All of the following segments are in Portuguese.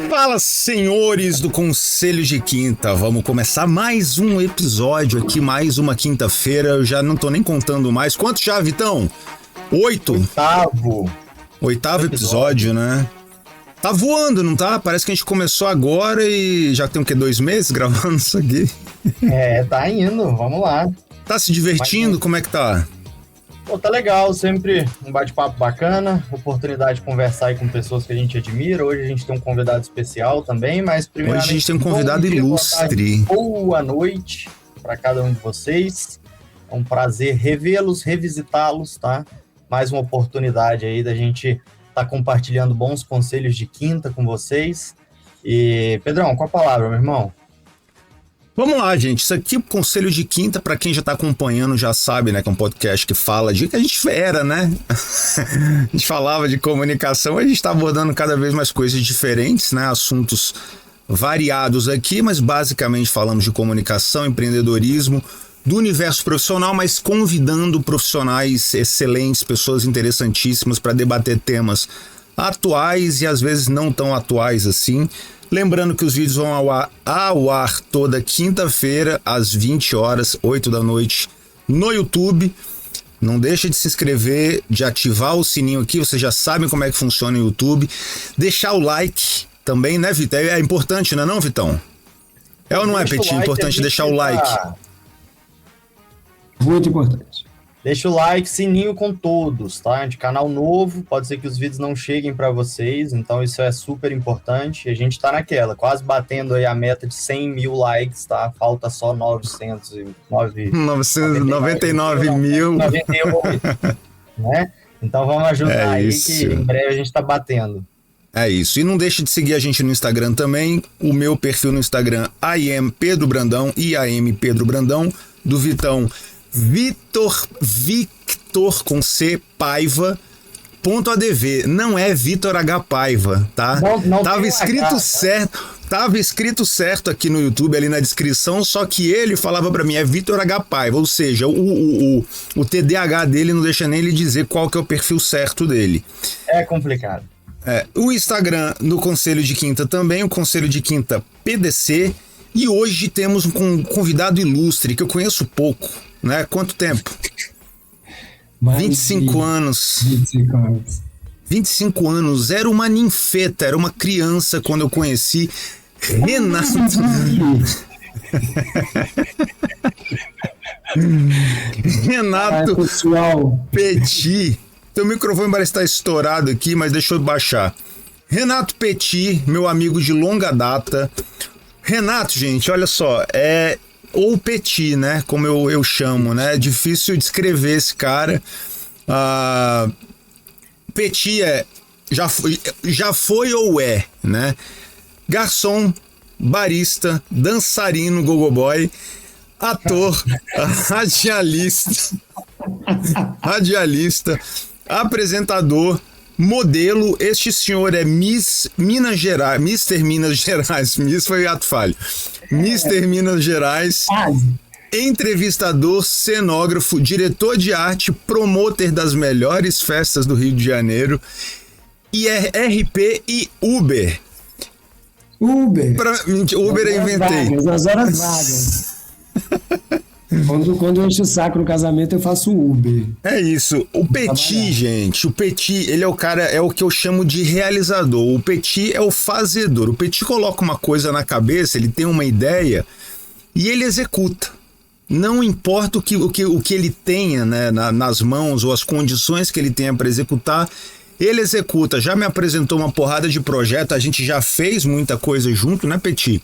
Fala, senhores do Conselho de Quinta, vamos começar mais um episódio aqui, mais uma quinta-feira, eu já não tô nem contando mais. Quanto já, Vitão? 8? Oitavo episódio, né? Tá voando, não tá? Parece que a gente começou agora e já tem o quê? 2 meses gravando isso aqui? Tá indo, vamos lá. Tá se divertindo? Como é que tá? Pô, tá legal, sempre um bate-papo bacana, oportunidade de conversar aí com pessoas que a gente admira. Hoje a gente tem um convidado especial também, mas primeiramente... Hoje a gente tem um convidado ilustre. Boa noite para cada um de vocês. É um prazer revê-los, revisitá-los, tá? Mais uma oportunidade aí da gente tá compartilhando bons conselhos de quinta com vocês. E, Pedrão, qual a palavra, meu irmão? Vamos lá, gente. Isso aqui é o Conselho de Quinta, para quem já tá acompanhando, já sabe, né, que é um podcast que fala de que a gente era, né? A gente falava de comunicação, a gente tá abordando cada vez mais coisas diferentes, né? Assuntos variados aqui, mas basicamente falamos de comunicação, empreendedorismo, do universo profissional, mas convidando profissionais excelentes, pessoas interessantíssimas para debater temas atuais e às vezes não tão atuais assim. Lembrando que os vídeos vão ao ar toda quinta-feira, às 20 horas, 8 da noite, no YouTube. Não deixa de se inscrever, de ativar o sininho aqui, vocês já sabem como é que funciona o YouTube. Deixar o like também, né, Vitão? É importante, não é não, Vitão? É ou não é, Petit? É importante deixar o like. Muito importante. Deixa o like, sininho com todos, tá? De canal novo, pode ser que os vídeos não cheguem para vocês, então isso é super importante. A gente tá naquela, quase batendo aí a meta de 100 mil likes, tá? Falta só 999 mil. 98, né? Então vamos ajudar aí, que em breve a gente tá batendo. É isso. E não deixe de seguir a gente no Instagram também. O meu perfil no Instagram, Pedro Brandão, Pedro Brandão, do Vitão, Victor com C, Paiva, .adv, não é Vitor H. Paiva, tá? Não tava escrito certo, tava escrito certo aqui no YouTube, ali na descrição, só que ele falava pra mim, é Vitor H. Paiva, ou seja, o TDAH dele não deixa nem ele dizer qual que é o perfil certo dele. É complicado. O Instagram no Conselho de Quinta também, o Conselho de Quinta PDC, e hoje temos um convidado ilustre que eu conheço pouco, né? Quanto tempo? 25 anos. 25 anos. 25 anos. Era uma ninfeta, era uma criança quando eu conheci Renato. Renato Petit. Teu microfone parece estar estourado aqui, mas deixa eu baixar. Renato Petit, meu amigo de longa data. Renato, gente, olha só, ou Petit, né, como eu chamo, né, é difícil descrever esse cara. Petit já foi ou é, né, garçom, barista, dançarino, gogoboy, ator, radialista, apresentador, modelo. Este senhor é Miss Minas Gerais, Mr. Minas Gerais, Miss foi ato falho, Mr. Minas Gerais, entrevistador, cenógrafo, diretor de arte, promotor das melhores festas do Rio de Janeiro, e é RP e Uber. Uber eu inventei. Nas horas vagas. Quando eu encho o saco no casamento, eu faço Uber. É isso. O Petit, gente, o Petit, ele é o cara, é o que eu chamo de realizador. O Petit é o fazedor. O Petit coloca uma coisa na cabeça, ele tem uma ideia e ele executa. Não importa o que ele tenha, né, nas mãos ou as condições que ele tenha para executar, ele executa. Já me apresentou uma porrada de projeto, a gente já fez muita coisa junto, né, Petit?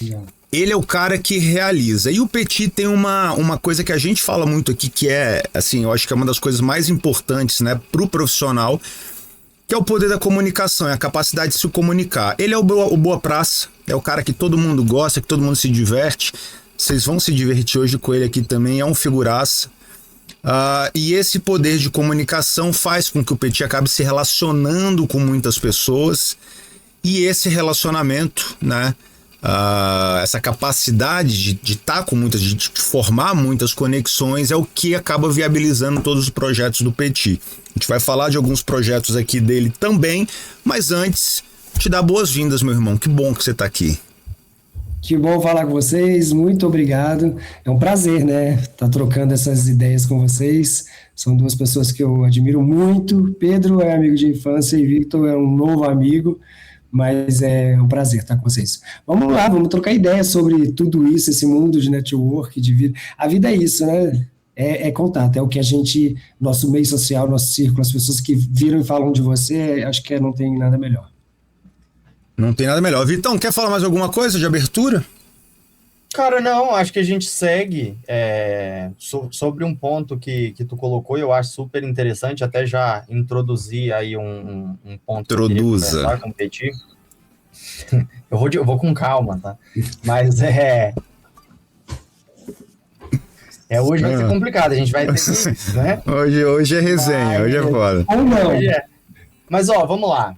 Já. Ele é o cara que realiza. E o Petit tem uma coisa que a gente fala muito aqui, que é, assim, eu acho que é uma das coisas mais importantes, né, pro profissional, que é o poder da comunicação, é a capacidade de se comunicar. Ele é o boa praça, é o cara que todo mundo gosta, que todo mundo se diverte, Vocês vão se divertir hoje com ele aqui também, é um figuraça. E esse poder de comunicação faz com que o Petit acabe se relacionando com muitas pessoas, e esse relacionamento, né, essa capacidade de estar com muitas, de formar muitas conexões é o que acaba viabilizando todos os projetos do Petit. A gente vai falar de alguns projetos aqui dele também, mas antes, te dar boas-vindas, meu irmão. Que bom que você está aqui. Que bom falar com vocês, muito obrigado. É um prazer, né, estar trocando essas ideias com vocês. São duas pessoas que eu admiro muito. Pedro é amigo de infância e Victor é um novo amigo, mas é um prazer estar com vocês. Vamos lá, vamos trocar ideias sobre tudo isso, esse mundo de network, de vida. A vida é isso, né? É contato, é o que a gente, nosso meio social, nosso círculo, as pessoas que viram e falam de você, acho que não tem nada melhor. Não tem nada melhor. Vitão, quer falar mais alguma coisa de abertura? Cara, não, acho que a gente segue sobre um ponto que tu colocou, eu acho super interessante, até já introduzi aí um ponto Introduza. que eu queria conversar com o Petit. Eu vou com calma, tá? Mas hoje vai ser complicado, a gente vai ter que, né? Hoje é resenha, hoje é foda. Ou não. Mas, vamos lá,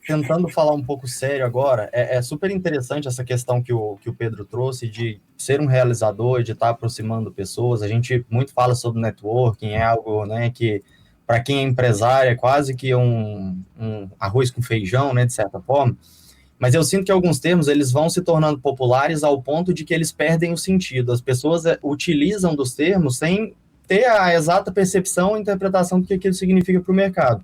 tentando falar um pouco sério agora, é super interessante essa questão que o Pedro trouxe de ser um realizador, de estar aproximando pessoas. A gente muito fala sobre networking, é algo, né, que para quem é empresário é quase que um arroz com feijão, né, de certa forma. Mas eu sinto que alguns termos, eles vão se tornando populares ao ponto de que eles perdem o sentido. As pessoas utilizam dos termos sem ter a exata percepção e interpretação do que aquilo significa para o mercado.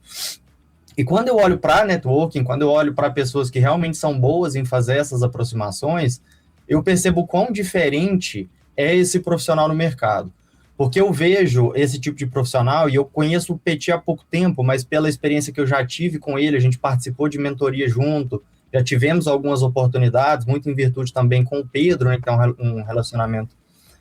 E quando eu olho para networking, quando eu olho para pessoas que realmente são boas em fazer essas aproximações, eu percebo quão diferente é esse profissional no mercado. Porque eu vejo esse tipo de profissional, e eu conheço o Petit há pouco tempo, mas pela experiência que eu já tive com ele, a gente participou de mentoria junto, já tivemos algumas oportunidades, muito em virtude também com o Pedro, né, que é um relacionamento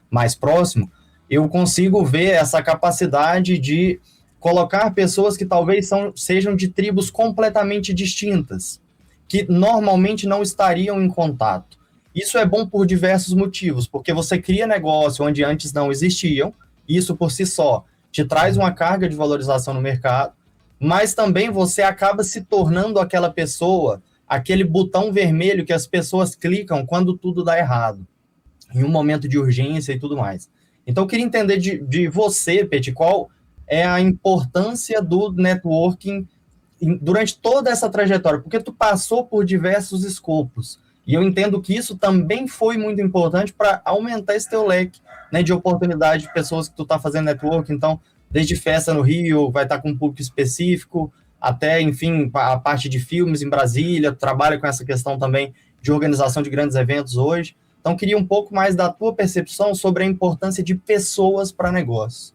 mais próximo, eu consigo ver essa capacidade de colocar pessoas que talvez sejam de tribos completamente distintas, que normalmente não estariam em contato. Isso é bom por diversos motivos, porque você cria negócio onde antes não existiam, isso por si só te traz uma carga de valorização no mercado, mas também você acaba se tornando aquela pessoa, aquele botão vermelho que as pessoas clicam quando tudo dá errado, em um momento de urgência e tudo mais. Então eu queria entender de você, Petit, qual é a importância do networking durante toda essa trajetória, porque tu passou por diversos escopos, e eu entendo que isso também foi muito importante para aumentar esse teu leque, né, de oportunidade de pessoas que tu tá fazendo networking. Então, desde festa no Rio, vai estar com um público específico, até, enfim, a parte de filmes em Brasília, tu trabalha com essa questão também de organização de grandes eventos hoje. Então, queria um pouco mais da tua percepção sobre a importância de pessoas para negócio.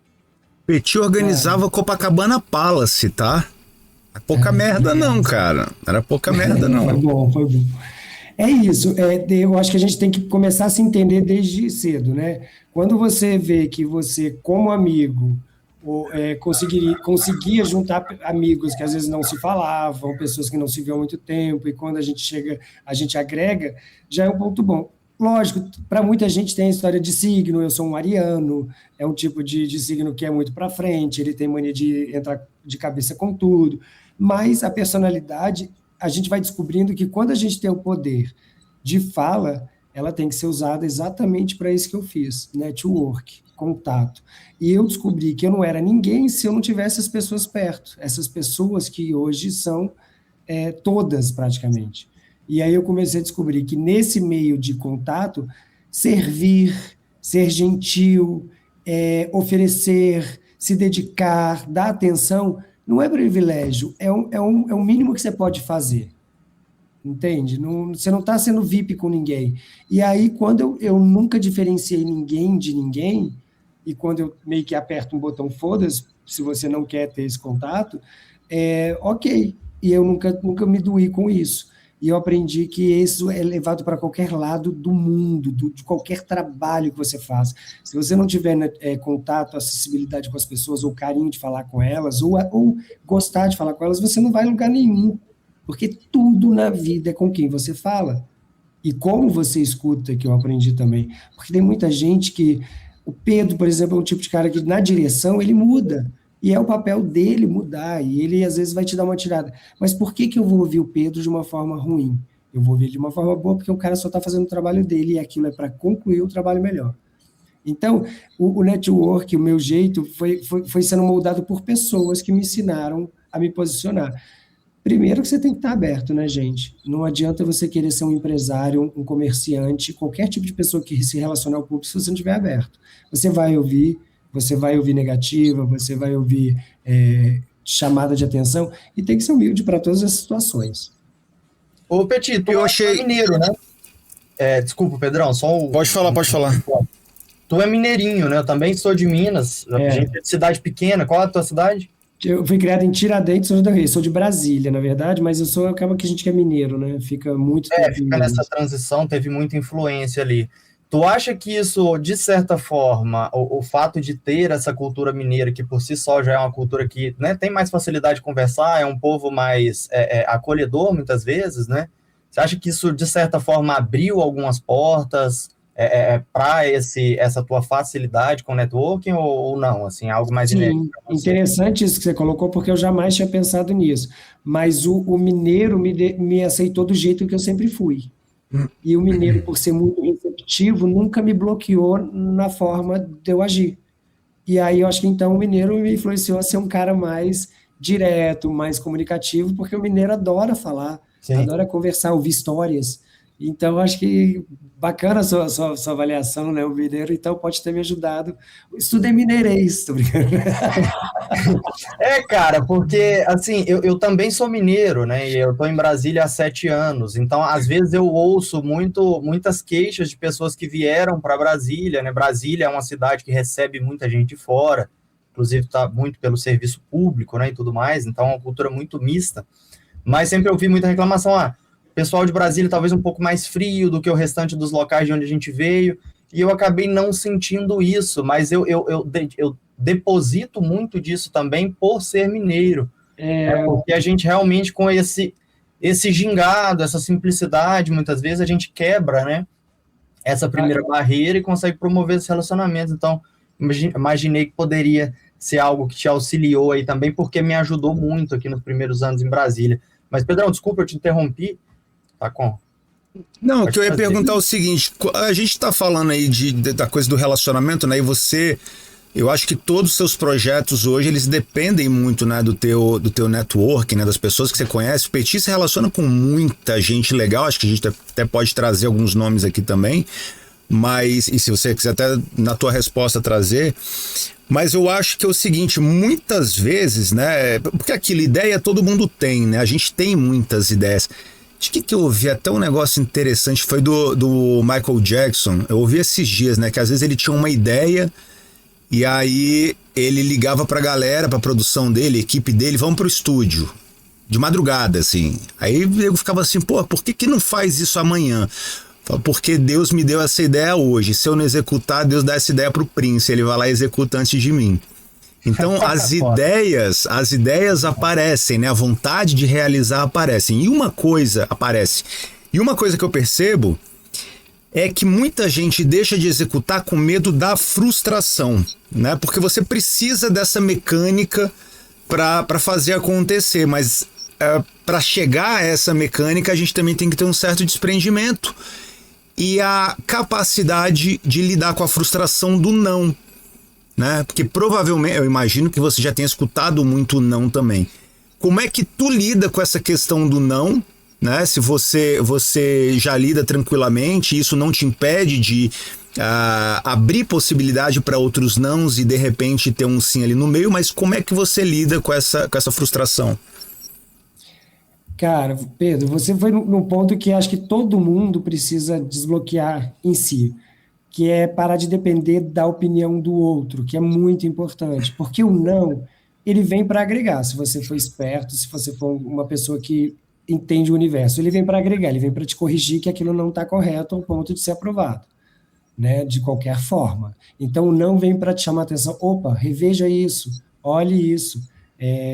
Petit organizava Copacabana Palace, tá? Pouca merda não, cara. Era pouca merda não. Foi bom. É isso. Eu acho que a gente tem que começar a se entender desde cedo, né? Quando você vê que você, como amigo, conseguia juntar amigos que às vezes não se falavam, pessoas que não se viam há muito tempo, e quando a gente chega, a gente agrega, já é um ponto bom. Lógico, para muita gente tem a história de signo, eu sou um ariano, é um tipo de signo que é muito para frente, ele tem mania de entrar de cabeça com tudo, mas a personalidade, a gente vai descobrindo que quando a gente tem o poder de fala, ela tem que ser usada exatamente para isso que eu fiz, network, contato. E eu descobri que eu não era ninguém se eu não tivesse as pessoas perto, essas pessoas que hoje são todas praticamente. E aí eu comecei a descobrir que nesse meio de contato, servir, ser gentil, oferecer, se dedicar, dar atenção, não é privilégio, é o mínimo que você pode fazer. Entende? Você não está sendo VIP com ninguém. E aí, quando eu nunca diferenciei ninguém de ninguém, e quando eu meio que aperto um botão foda-se, se você não quer ter esse contato, ok. E eu nunca me doí com isso. E eu aprendi que isso é levado para qualquer lado do mundo, de qualquer trabalho que você faz. Se você não tiver contato, acessibilidade com as pessoas, ou carinho de falar com elas, ou gostar de falar com elas, você não vai em lugar nenhum. Porque tudo na vida é com quem você fala. E como você escuta, que eu aprendi também. Porque tem muita gente que... O Pedro, por exemplo, é um tipo de cara que na direção ele muda. E é o papel dele mudar. E ele, às vezes, vai te dar uma tirada. Mas por que que eu vou ouvir o Pedro de uma forma ruim? Eu vou ouvir ele de uma forma boa porque o cara só está fazendo o trabalho dele e aquilo é para concluir o trabalho melhor. Então, o network, o meu jeito, foi sendo moldado por pessoas que me ensinaram a me posicionar. Primeiro que você tem que estar aberto, né, gente? Não adianta você querer ser um empresário, um comerciante, qualquer tipo de pessoa que se relaciona ao público se você não estiver aberto. Você vai ouvir negativa, você vai ouvir chamada de atenção, e tem que ser humilde para todas as situações. Ô, Petit, tu é mineiro, né? Desculpa, Pedrão, Pode falar. Tu é mineirinho, né? Eu também sou de Minas, a gente é de cidade pequena. Qual é a tua cidade? Eu fui criado em Tiradentes, São João del Rei. Sou de Brasília, na verdade, mas acaba que a gente que é mineiro, né? Fica muito tempo. Fica nessa transição, teve muita influência ali. Tu acha que isso, de certa forma, o fato de ter essa cultura mineira, que por si só já é uma cultura que, né, tem mais facilidade de conversar, é um povo mais acolhedor, muitas vezes, né? Você acha que isso, de certa forma, abriu algumas portas para essa tua facilidade com o networking ou não? Assim, algo mais inédito? Sim, interessante isso que você colocou, porque eu jamais tinha pensado nisso. Mas o mineiro me aceitou do jeito que eu sempre fui. E o mineiro, por ser muito receptivo, nunca me bloqueou na forma de eu agir. E aí eu acho que então o mineiro me influenciou a ser um cara mais direto, mais comunicativo, porque o mineiro adora falar, Sim. Adora conversar, ouvir histórias. Então, acho que bacana a sua avaliação, né? O mineiro, então, pode ter me ajudado. Estudei mineirês, tô brincando. Cara, porque, assim, eu também sou mineiro, né? E eu tô em Brasília há 7 anos. Então, às vezes, eu ouço muitas queixas de pessoas que vieram para Brasília, né? Brasília é uma cidade que recebe muita gente de fora, inclusive tá muito pelo serviço público, né? E tudo mais. Então, é uma cultura muito mista. Mas sempre ouvi muita reclamação, o pessoal de Brasília talvez um pouco mais frio do que o restante dos locais de onde a gente veio, e eu acabei não sentindo isso, mas eu deposito muito disso também por ser mineiro, porque a gente realmente com esse gingado, essa simplicidade, muitas vezes a gente quebra, né, essa primeira barreira e consegue promover esses relacionamentos. Então, imaginei que poderia ser algo que te auxiliou aí também, porque me ajudou muito aqui nos primeiros anos em Brasília. Mas, Pedrão, desculpa, eu te interrompi. Tá com? Não, o que eu ia perguntar é o seguinte, a gente tá falando aí da coisa do relacionamento, né, e eu acho que todos os seus projetos hoje, eles dependem muito, né, do teu network, né, das pessoas que você conhece. O Petit se relaciona com muita gente legal, acho que a gente até pode trazer alguns nomes aqui também, mas, e se você quiser até na tua resposta trazer, mas eu acho que é o seguinte, muitas vezes, né, porque aquilo, ideia todo mundo tem, né, a gente tem muitas ideias. De que eu ouvi até um negócio interessante, foi do Michael Jackson, eu ouvi esses dias, né, que às vezes ele tinha uma ideia e aí ele ligava pra galera, pra produção dele, equipe dele, vamos pro estúdio, de madrugada, assim. Aí eu ficava assim, pô, por que não faz isso amanhã? Porque Deus me deu essa ideia hoje, se eu não executar, Deus dá essa ideia pro Prince, ele vai lá e executa antes de mim. Então as ideias aparecem, né? A vontade de realizar aparece. E uma coisa que eu percebo é que muita gente deixa de executar com medo da frustração, né? Porque você precisa dessa mecânica para fazer acontecer, mas para chegar a essa mecânica a gente também tem que ter um certo desprendimento e a capacidade de lidar com a frustração do não. Né? Porque provavelmente, eu imagino que você já tenha escutado muito não também. Como é que tu lida com essa questão do não, né? Se você já lida tranquilamente, isso não te impede de abrir possibilidade para outros nãos e de repente ter um sim ali no meio, mas como é que você lida com essa frustração? Cara, Pedro, você foi num ponto que acho que todo mundo precisa desbloquear em si, que é parar de depender da opinião do outro, que é muito importante, porque o não, ele vem para agregar, se você for esperto, se você for uma pessoa que entende o universo, ele vem para agregar, ele vem para te corrigir que aquilo não está correto ao ponto de ser aprovado, né, de qualquer forma. Então, o não vem para te chamar a atenção, opa, reveja isso, olhe isso,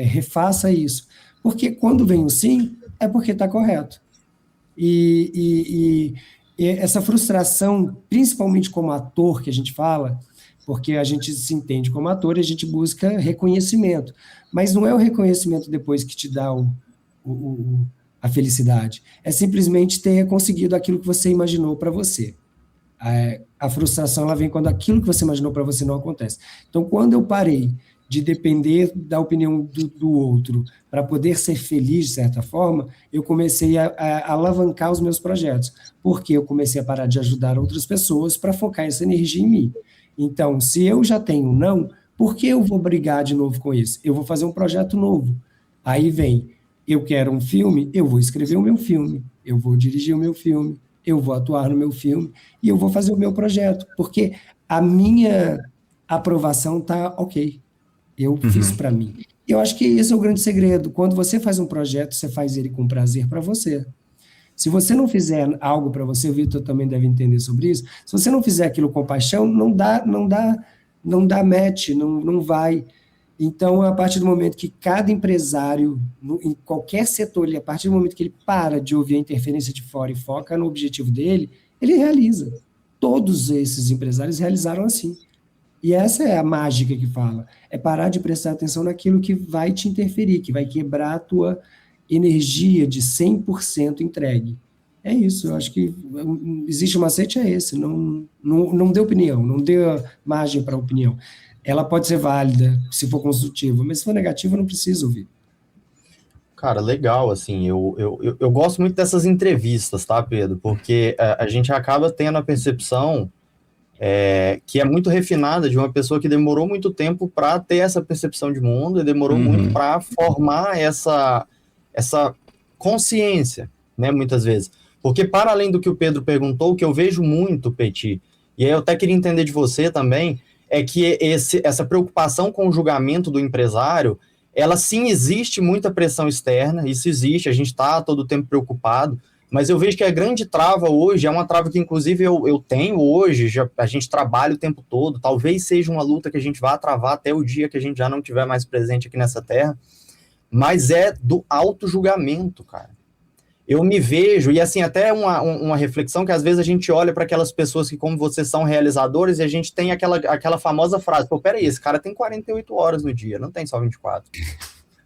refaça isso, porque quando vem o sim, é porque está correto. E essa frustração, principalmente como ator que a gente fala, porque a gente se entende como ator e a gente busca reconhecimento, mas não é o reconhecimento depois que te dá a felicidade, é simplesmente ter conseguido aquilo que você imaginou para você. A frustração ela vem quando aquilo que você imaginou para você não acontece. Então, quando eu parei de depender da opinião do outro para poder ser feliz, de certa forma, eu comecei a alavancar os meus projetos, porque eu comecei a parar de ajudar outras pessoas para focar essa energia em mim. Então, se eu já tenho um não, por que eu vou brigar de novo com isso? Eu vou fazer um projeto novo. Aí vem, eu quero um filme, eu vou escrever o meu filme, eu vou dirigir o meu filme, eu vou atuar no meu filme e eu vou fazer o meu projeto, porque a minha aprovação está ok. Eu fiz para mim. Eu acho que esse é o grande segredo. Quando você faz um projeto, você faz ele com prazer para você. Se você não fizer algo para você, o Vitor também deve entender sobre isso, se você não fizer aquilo com paixão, não dá match, não vai. Então, a partir do momento que cada empresário, em qualquer setor, a partir do momento que ele para de ouvir a interferência de fora e foca no objetivo dele, ele realiza. Todos esses empresários realizaram assim. E essa é a mágica que fala. É parar de prestar atenção naquilo que vai te interferir, que vai quebrar a tua energia de 100% entregue. É isso, eu acho que existe um macete, é esse. Não dê opinião, não dê margem para opinião. Ela pode ser válida, se for construtiva, mas se for negativa, eu não preciso ouvir. Cara, legal, assim, eu gosto muito dessas entrevistas, tá, Pedro? Porque a gente acaba tendo a percepção que é muito refinada de uma pessoa que demorou muito tempo para ter essa percepção de mundo e demorou muito para formar essa consciência, né, muitas vezes. Porque para além do que o Pedro perguntou, o que eu vejo muito, Petit, e aí eu até queria entender de você também, é que essa preocupação com o julgamento do empresário, ela sim existe muita pressão externa, isso existe, a gente está todo o tempo preocupado, mas eu vejo que a grande trava hoje é uma trava que, inclusive, eu tenho hoje, a gente trabalha o tempo todo, talvez seja uma luta que a gente vá travar até o dia que a gente já não estiver mais presente aqui nessa terra, mas é do auto-julgamento, cara. Eu me vejo, e assim, até uma reflexão que às vezes a gente olha para aquelas pessoas que, como vocês, são realizadores, e a gente tem aquela famosa frase, pô, peraí, esse cara tem 48 horas no dia, não tem só 24.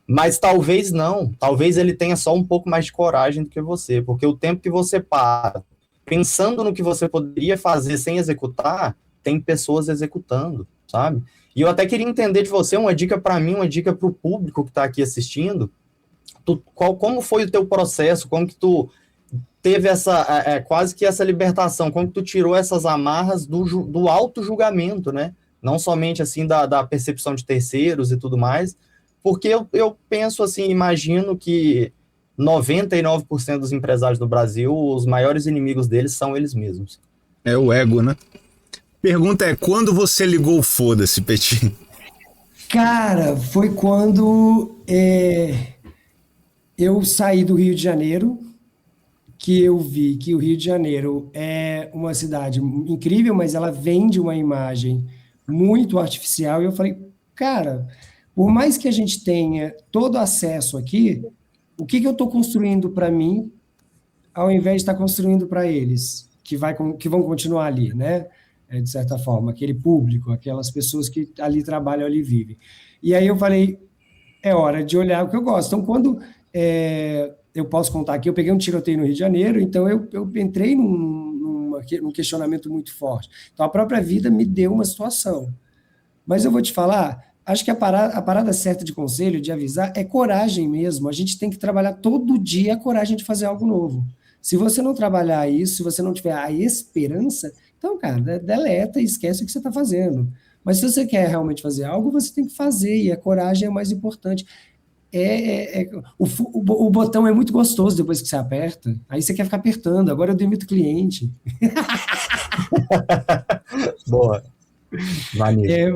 Mas talvez não, talvez ele tenha só um pouco mais de coragem do que você, porque o tempo que você para pensando no que você poderia fazer sem executar, tem pessoas executando, sabe? E eu até queria entender de você uma dica para mim, uma dica para o público que está aqui assistindo, como foi o teu processo, como que tu teve quase que essa libertação, como que tu tirou essas amarras do auto-julgamento, né? Não somente assim da percepção de terceiros e tudo mais, porque eu penso assim, imagino que 99% dos empresários do Brasil, os maiores inimigos deles são eles mesmos. É o ego, né? Pergunta é, quando você ligou o foda-se, Petit? Cara, foi quando eu saí do Rio de Janeiro, que eu vi que o Rio de Janeiro é uma cidade incrível, mas ela vende uma imagem muito artificial, e eu falei, cara, por mais que a gente tenha todo acesso aqui, o que eu estou construindo para mim, ao invés de estar construindo para eles, que vão continuar ali, né? De certa forma, aquele público, aquelas pessoas que ali trabalham, ali vivem. E aí eu falei, é hora de olhar o que eu gosto. Então, quando eu posso contar aqui, eu peguei um tiroteio no Rio de Janeiro, então eu entrei num questionamento muito forte. Então, a própria vida me deu uma situação. Mas eu vou te falar, acho que a parada certa de conselho, de avisar, é coragem mesmo. A gente tem que trabalhar todo dia a coragem de fazer algo novo. Se você não trabalhar isso, se você não tiver a esperança, então, cara, deleta e esquece o que você está fazendo. Mas se você quer realmente fazer algo, você tem que fazer, e a coragem é o mais importante. O botão é muito gostoso depois que você aperta, aí você quer ficar apertando, agora eu demito cliente. Boa.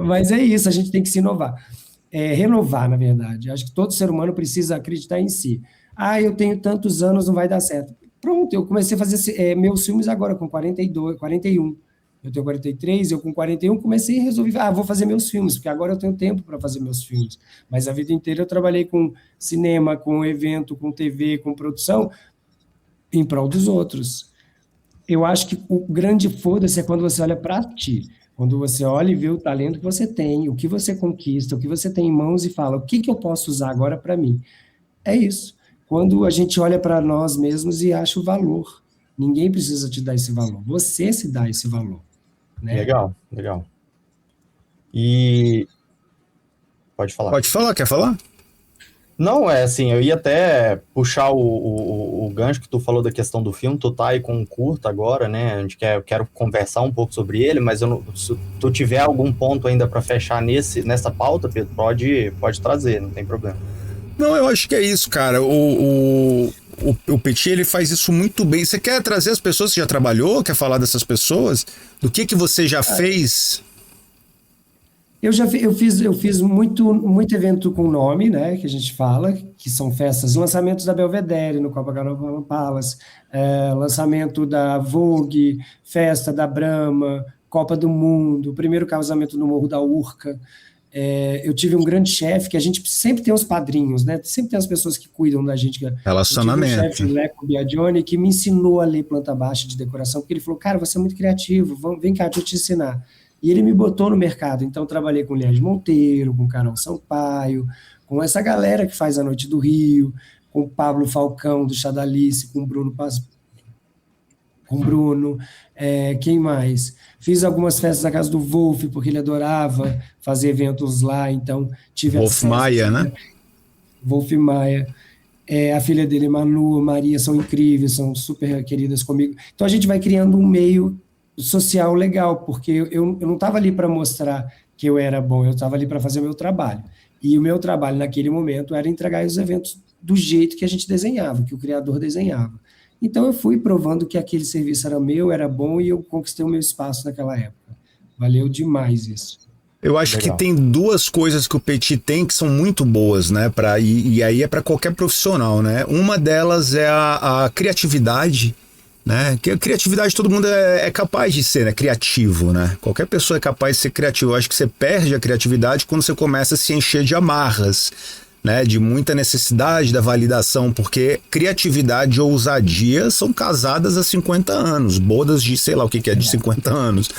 Mas é isso, a gente tem que se inovar. Renovar, na verdade. Acho que todo ser humano precisa acreditar em si. Eu tenho tantos anos, não vai dar certo. Pronto, eu comecei a fazer meus filmes agora com 42, 41. Eu tenho 43, eu com 41 comecei a resolver, vou fazer meus filmes, porque agora eu tenho tempo para fazer meus filmes. Mas a vida inteira eu trabalhei com cinema, com evento, com TV, com produção, em prol dos outros. eu acho que o grande foda-se é quando você olha para ti. Quando você olha e vê o talento que você tem, o que você conquista, o que você tem em mãos e fala, o que que eu posso usar agora para mim? É isso. Quando a gente olha para nós mesmos e acha o valor. Ninguém precisa te dar esse valor. Você se dá esse valor, né? Legal, legal. E pode falar. Pode falar, quer falar? Não, é assim, eu ia até puxar o gancho que tu falou da questão do filme, tu tá aí com um curta agora, né? Eu quero conversar um pouco sobre ele, mas se tu tiver algum ponto ainda para fechar nessa pauta, Pedro, pode trazer, não tem problema. Não, eu acho que é isso, cara. O Petit, ele faz isso muito bem. Você quer trazer as pessoas que já trabalhou? Quer falar dessas pessoas? Do que você já fez? Eu fiz muito evento com nome, né, que a gente fala, que são festas, lançamentos da Belvedere no Copacabana Palace, lançamento da Vogue, festa da Brahma, Copa do Mundo, primeiro casamento no Morro da Urca. Eu tive um grande chefe, que a gente sempre tem os padrinhos, né? Sempre tem as pessoas que cuidam da gente. Relacionamento. Eu tive um chefe, o Leco Biagioni, que me ensinou a ler planta baixa de decoração, porque ele falou, cara, você é muito criativo, vem cá, deixa eu te ensinar. E ele me botou no mercado. Então, trabalhei com Liege Monteiro, com Carol Sampaio, com essa galera que faz a Noite do Rio, com o Pablo Falcão, do Chadalice, com o Bruno quem mais? Fiz algumas festas na casa do Wolf, porque ele adorava fazer eventos lá, então tive Wolf Maia, né? Wolf Maia. A filha dele, Manu, Maria, são incríveis, são super queridas comigo. Então a gente vai criando um meio social legal, porque eu não estava ali para mostrar que eu era bom, eu estava ali para fazer o meu trabalho. E o meu trabalho naquele momento era entregar os eventos do jeito que a gente desenhava, que o criador desenhava. Então eu fui provando que aquele serviço era meu, era bom, e eu conquistei o meu espaço naquela época. Valeu demais isso. Eu acho Legal. que tem duas coisas que o Petit tem que são muito boas, né? E aí é para qualquer profissional, né? Uma delas é a criatividade, né? Que a criatividade todo mundo é capaz de ser, né? Criativo, né? Qualquer pessoa é capaz de ser criativo. Eu acho que você perde a criatividade quando você começa a se encher de amarras, né? De muita necessidade da validação, porque criatividade e ousadia são casadas há 50 anos, bodas de sei lá o que é de 50 anos.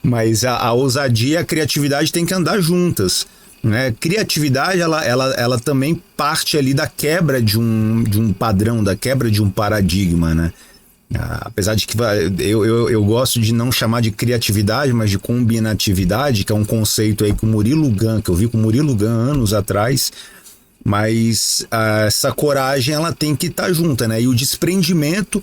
Mas a ousadia e a criatividade têm que andar juntas, né? Criatividade, ela também parte ali da quebra de um padrão, da quebra de um paradigma, né? Apesar de que eu gosto de não chamar de criatividade, mas de combinatividade, que é um conceito aí que eu vi com o Murilo Gun anos atrás, mas essa coragem ela tem que estar junta, né? E o desprendimento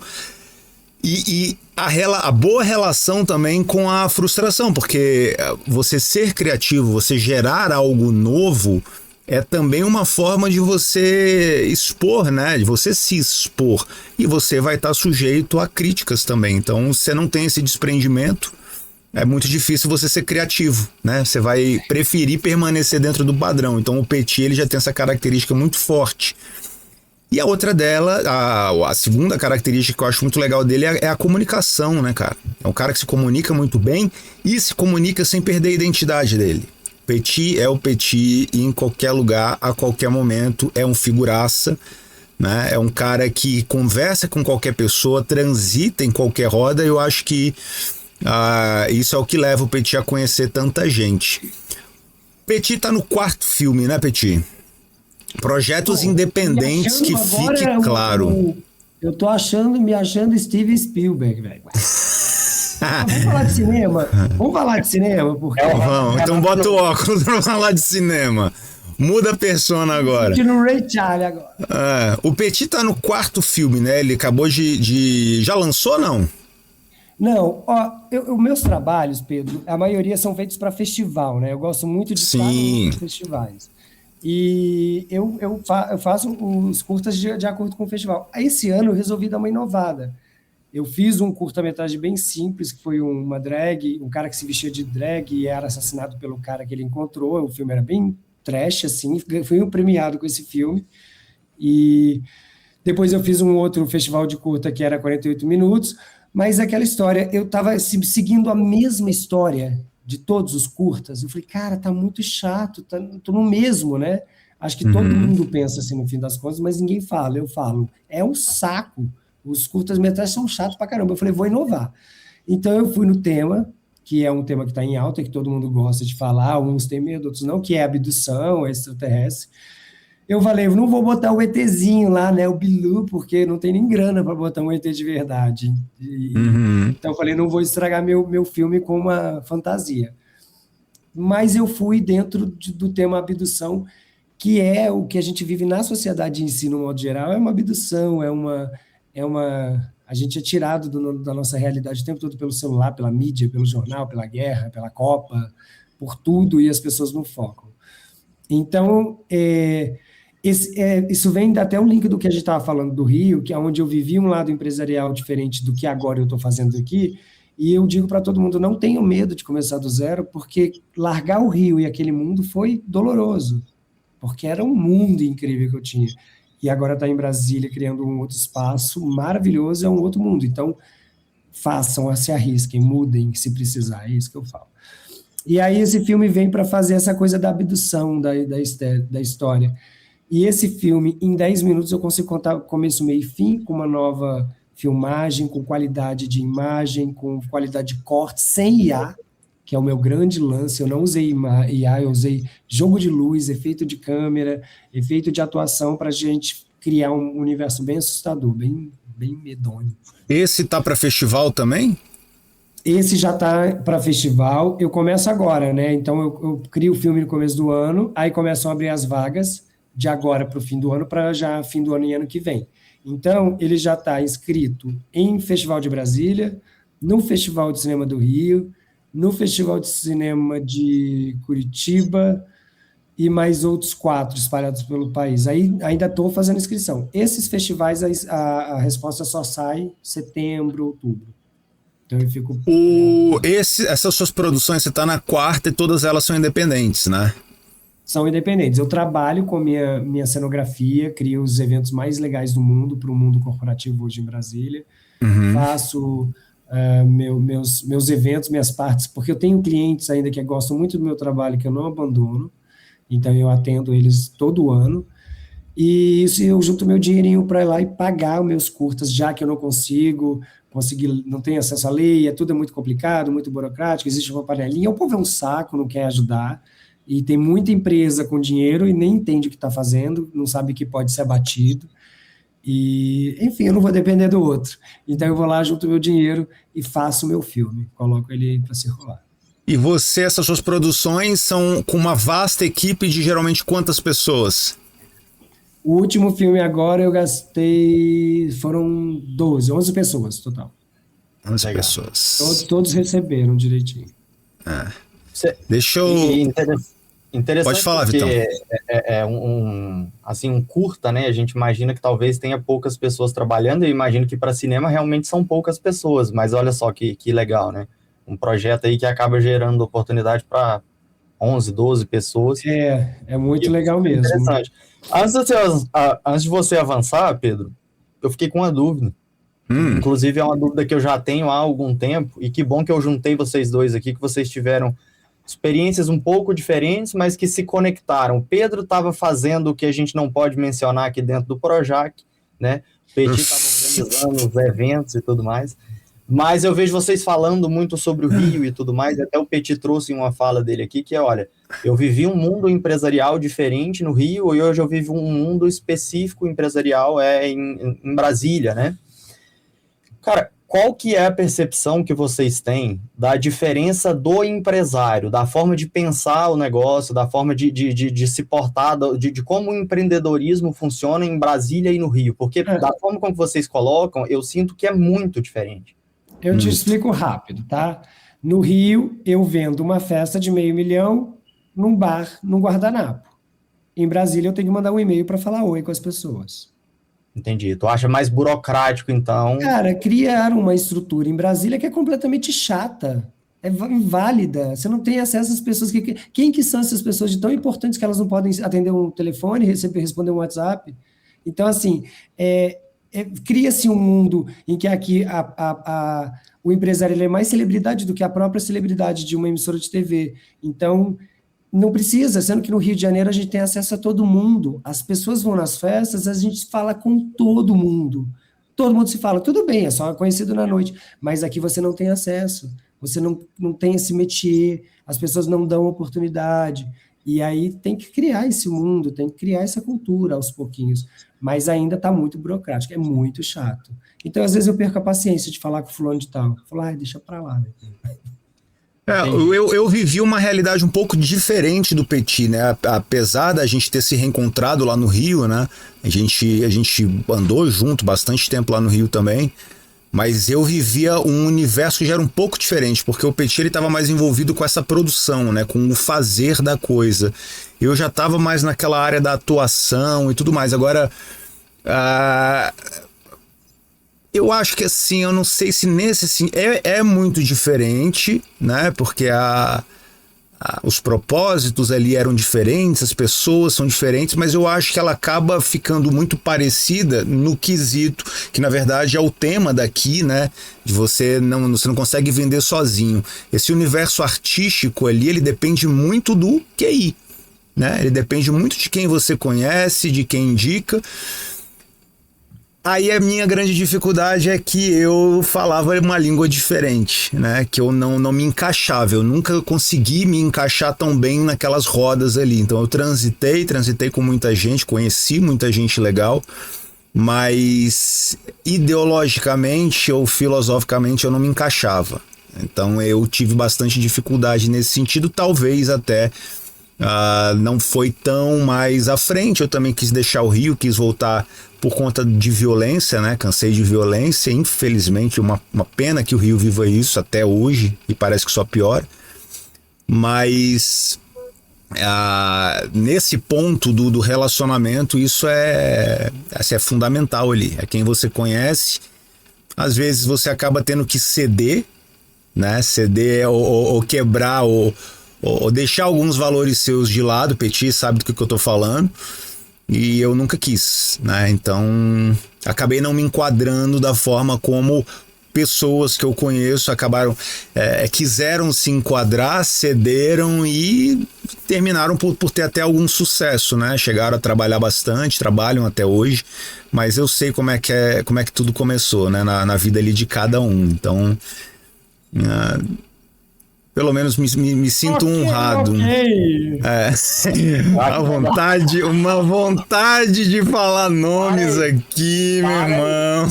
e a boa relação também com a frustração, porque você ser criativo, você gerar algo novo, é também uma forma de você expor, né? De você se expor. E você vai estar sujeito a críticas também. Então, se você não tem esse desprendimento, é muito difícil você ser criativo, né? Você vai preferir permanecer dentro do padrão. Então, o Petit, ele já tem essa característica muito forte. E a outra dela, a segunda característica que eu acho muito legal dele é a comunicação, né, cara? É um cara que se comunica muito bem e se comunica sem perder a identidade dele. Petit é o Petit e em qualquer lugar, a qualquer momento, é um figuraça, né? É um cara que conversa com qualquer pessoa, transita em qualquer roda. Eu acho que isso é o que leva o Petit a conhecer tanta gente. Petit tá no 4º filme, né, Petit? Projetos independentes, que fique claro. Eu tô me achando Steven Spielberg, velho. Vamos falar de cinema? Vamos falar de cinema? Porque... Vamos, então bota o óculos pra falar de cinema. Muda a persona agora. No Ray Charlie agora. O Petit tá no 4º filme, né? Ele acabou já lançou, não? Não, os meus trabalhos, Pedro, a maioria são feitos para festival, né? Eu gosto muito de estar nos festivais. E eu faço os curtas de acordo com o festival. Esse ano eu resolvi dar uma inovada. Eu fiz um curta-metragem bem simples, que foi uma drag, um cara que se vestia de drag e era assassinado pelo cara que ele encontrou. O filme era bem trash, assim. Fui premiado com esse filme. E depois eu fiz um outro festival de curta que era 48 minutos. Mas aquela história, eu estava seguindo a mesma história de todos os curtas. Eu falei, cara, tá muito chato, tô no mesmo, né? Acho que todo mundo pensa assim no fim das contas, mas ninguém fala. Eu falo, é um saco. os curtas-metragens são chatos pra caramba. Eu falei, vou inovar. Então eu fui no tema, que é um tema que está em alta, que todo mundo gosta de falar, uns têm medo, outros não, que é abdução extraterrestre. Eu falei, eu não vou botar o ETzinho lá, né, o Bilu, porque não tem nem grana para botar um ET de verdade. Então eu falei, não vou estragar meu filme com uma fantasia. Mas eu fui dentro do tema abdução, que é o que a gente vive na sociedade em si, no modo geral, é uma abdução, a gente é tirado da nossa realidade o tempo todo pelo celular, pela mídia, pelo jornal, pela guerra, pela Copa, por tudo, e as pessoas não focam. Então, isso vem até um link do que a gente estava falando do Rio, que é onde eu vivi um lado empresarial diferente do que agora eu estou fazendo aqui, e eu digo para todo mundo, não tenham medo de começar do zero, porque largar o Rio e aquele mundo foi doloroso, porque era um mundo incrível que eu tinha. E agora está em Brasília criando um outro espaço maravilhoso, é um outro mundo. Então, façam, se arrisquem, mudem se precisar, é isso que eu falo. E aí esse filme vem para fazer essa coisa da abdução da história. E esse filme, em 10 minutos, eu consigo contar começo, meio e fim, com uma nova filmagem, com qualidade de imagem, com qualidade de corte, sem IA, que é o meu grande lance. Eu não usei IA, eu usei jogo de luz, efeito de câmera, efeito de atuação para a gente criar um universo bem assustador, bem medonho. Esse tá para festival também? Esse já tá para festival. Eu começo agora, né? Então eu crio o filme no começo do ano, aí começam a abrir as vagas de agora para o fim do ano, para já fim do ano e ano que vem. Então ele já está inscrito em Festival de Brasília, no Festival de Cinema do Rio, no Festival de Cinema de Curitiba e mais outros 4 espalhados pelo país. Aí ainda estou fazendo inscrição. Esses festivais, a resposta só sai setembro, outubro. Então eu fico... Essas suas produções, você está na quarta e todas elas são independentes, né? São independentes. Eu trabalho com minha cenografia, crio os eventos mais legais do mundo para o mundo corporativo hoje em Brasília. Faço... meus eventos, minhas partes, porque eu tenho clientes ainda que gostam muito do meu trabalho, que eu não abandono, então eu atendo eles todo ano, e isso eu junto meu dinheirinho para ir lá e pagar os meus curtas, já que eu não não tenho acesso à lei, tudo é muito complicado, muito burocrático, existe uma panelinha, o povo é um saco, não quer ajudar, e tem muita empresa com dinheiro e nem entende o que está fazendo, não sabe que pode ser abatido. E, enfim, eu não vou depender do outro. Então eu vou lá, junto meu dinheiro e faço o meu filme. Coloco ele para circular. E essas suas produções são com uma vasta equipe de geralmente quantas pessoas? O último filme agora eu gastei... Foram 11 pessoas total. 11 pessoas. Todos receberam direitinho. Deixa eu... Interessante. Pode falar, porque Vitão. assim, um curta, né? A gente imagina que talvez tenha poucas pessoas trabalhando, e eu imagino que para cinema realmente são poucas pessoas, mas olha só que legal, né? Um projeto aí que acaba gerando oportunidade para 11, 12 pessoas. É muito legal mesmo. Interessante. Antes de você avançar, Pedro, eu fiquei com uma dúvida. Inclusive é uma dúvida que eu já tenho há algum tempo, e que bom que eu juntei vocês dois aqui, que vocês tiveram experiências um pouco diferentes, mas que se conectaram. O Pedro estava fazendo o que a gente não pode mencionar aqui dentro do Projac, né? O Petit estava organizando os eventos e tudo mais. Mas eu vejo vocês falando muito sobre o Rio e tudo mais, e até o Petit trouxe uma fala dele aqui, que é, olha, eu vivi um mundo empresarial diferente no Rio, e hoje eu vivo um mundo específico empresarial em Brasília, né? Cara, qual que é a percepção que vocês têm da diferença do empresário, da forma de pensar o negócio, da forma de se portar, de como o empreendedorismo funciona em Brasília e no Rio? Porque da forma como vocês colocam, eu sinto que é muito diferente. Eu te explico rápido, tá? No Rio, eu vendo uma festa de $500 mil num bar, num guardanapo. Em Brasília, eu tenho que mandar um e-mail para falar oi com as pessoas. Entendi. Tu acha mais burocrático, então? Cara, criaram uma estrutura em Brasília que é completamente chata, é inválida. Você não tem acesso às pessoas Quem que são essas pessoas de tão importantes que elas não podem atender um telefone, responder um WhatsApp? Então, assim, cria-se um mundo em que aqui o empresário ele é mais celebridade do que a própria celebridade de uma emissora de TV. Então, não precisa, sendo que no Rio de Janeiro a gente tem acesso a todo mundo. As pessoas vão nas festas, a gente fala com todo mundo. todo mundo se fala, tudo bem, é só conhecido na noite, mas aqui você não tem acesso, você não tem esse métier, as pessoas não dão oportunidade, e aí tem que criar esse mundo, tem que criar essa cultura aos pouquinhos, mas ainda está muito burocrático, é muito chato. Então, às vezes eu perco a paciência de falar com fulano de tal, falar, deixa pra lá, né? Eu vivi uma realidade um pouco diferente do Petit, né? Apesar da gente ter se reencontrado lá no Rio, né? A gente andou junto bastante tempo lá no Rio também, mas eu vivia um universo que já era um pouco diferente, porque o Petit ele estava mais envolvido com essa produção, né? Com o fazer da coisa. Eu já estava mais naquela área da atuação e tudo mais. Agora, eu acho que assim, eu não sei se nesse assim, é muito diferente, né? Porque os propósitos ali eram diferentes, as pessoas são diferentes, mas eu acho que ela acaba ficando muito parecida no quesito, que na verdade é o tema daqui, né? De você não consegue vender sozinho. Esse universo artístico ali, ele depende muito do QI, né? Ele depende muito de quem você conhece, de quem indica. Aí a minha grande dificuldade é que eu falava uma língua diferente, né? Que eu não me encaixava, eu nunca consegui me encaixar tão bem naquelas rodas ali. Então eu transitei com muita gente, conheci muita gente legal, mas ideologicamente ou filosoficamente eu não me encaixava. Então eu tive bastante dificuldade nesse sentido, talvez até não foi tão mais à frente. Eu também quis deixar o Rio, quis voltar por conta de violência, né? Cansei de violência, infelizmente, uma pena que o Rio viva isso até hoje, e parece que só piora. Mas nesse ponto do relacionamento, isso é fundamental ali. É quem você conhece. Às vezes você acaba tendo que ceder, né? Ceder ou quebrar ou deixar alguns valores seus de lado. O Petit sabe do que eu tô falando. E eu nunca quis, né? Então acabei não me enquadrando da forma como pessoas que eu conheço acabaram, quiseram se enquadrar, cederam e terminaram por ter até algum sucesso, né? Chegaram a trabalhar bastante, trabalham até hoje, mas eu sei como é que tudo começou, né? Na vida ali de cada um. Então pelo menos me sinto honrado. Uma vontade de falar nomes aqui, meu irmão.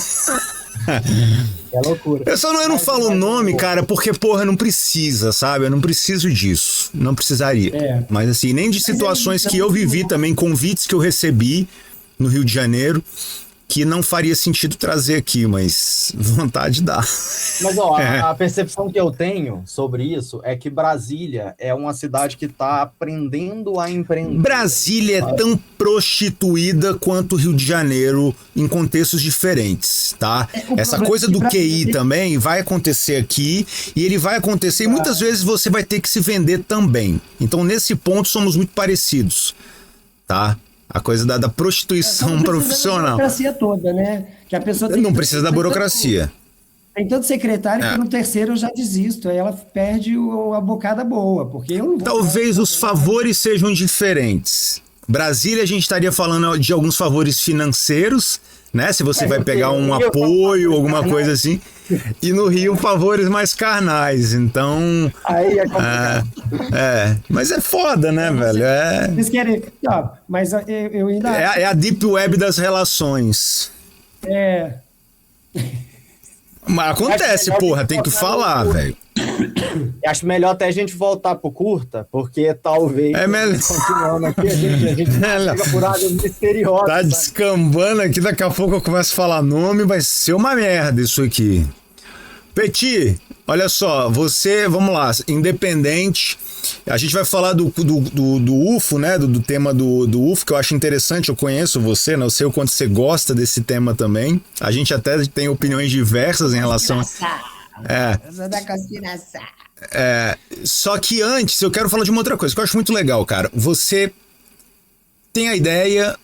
É loucura. Eu não falo nome, cara, porque, porra, não precisa, sabe? Eu não preciso disso. Não precisaria. Mas assim, nem de situações que eu vivi também, convites que eu recebi no Rio de Janeiro, que não faria sentido trazer aqui, mas vontade dá. Mas ó, a percepção que eu tenho sobre isso é que Brasília é uma cidade que está aprendendo a empreender. Brasília é tão prostituída quanto o Rio de Janeiro em contextos diferentes, tá? Essa coisa do QI também vai acontecer aqui, e ele vai acontecer e muitas vezes você vai ter que se vender também. Então nesse ponto somos muito parecidos, tá? A coisa da prostituição profissional. Da burocracia toda, né? Que a pessoa não precisa da burocracia. Tem tanto secretário que no terceiro eu já desisto. Aí ela perde a bocada boa, porque eu não vou. Talvez os favores sejam diferentes. Brasília, a gente estaria falando de alguns favores financeiros, né? Se você vai pegar um apoio, alguma coisa assim. E no Rio, favores mais carnais. Então. Aí é complicado. Mas é foda, né, velho? Eles querem. Mas eu ainda. É a deep web das relações. Mas acontece, porra, tem que falar, velho. Acho melhor até a gente voltar pro curta, porque talvez continuando aqui, a gente fica por áreas misteriosas. Tá descambando aqui, daqui a pouco eu começo a falar nome, vai ser uma merda isso aqui. Petit, olha só, vamos lá, independente, a gente vai falar do UFO, né, do tema do UFO, que eu acho interessante, eu conheço você, né, eu sei o quanto você gosta desse tema também, a gente até tem opiniões diversas em relação... Eu sou da conspiração. Só que antes, eu quero falar de uma outra coisa, que eu acho muito legal, cara, você tem a ideia...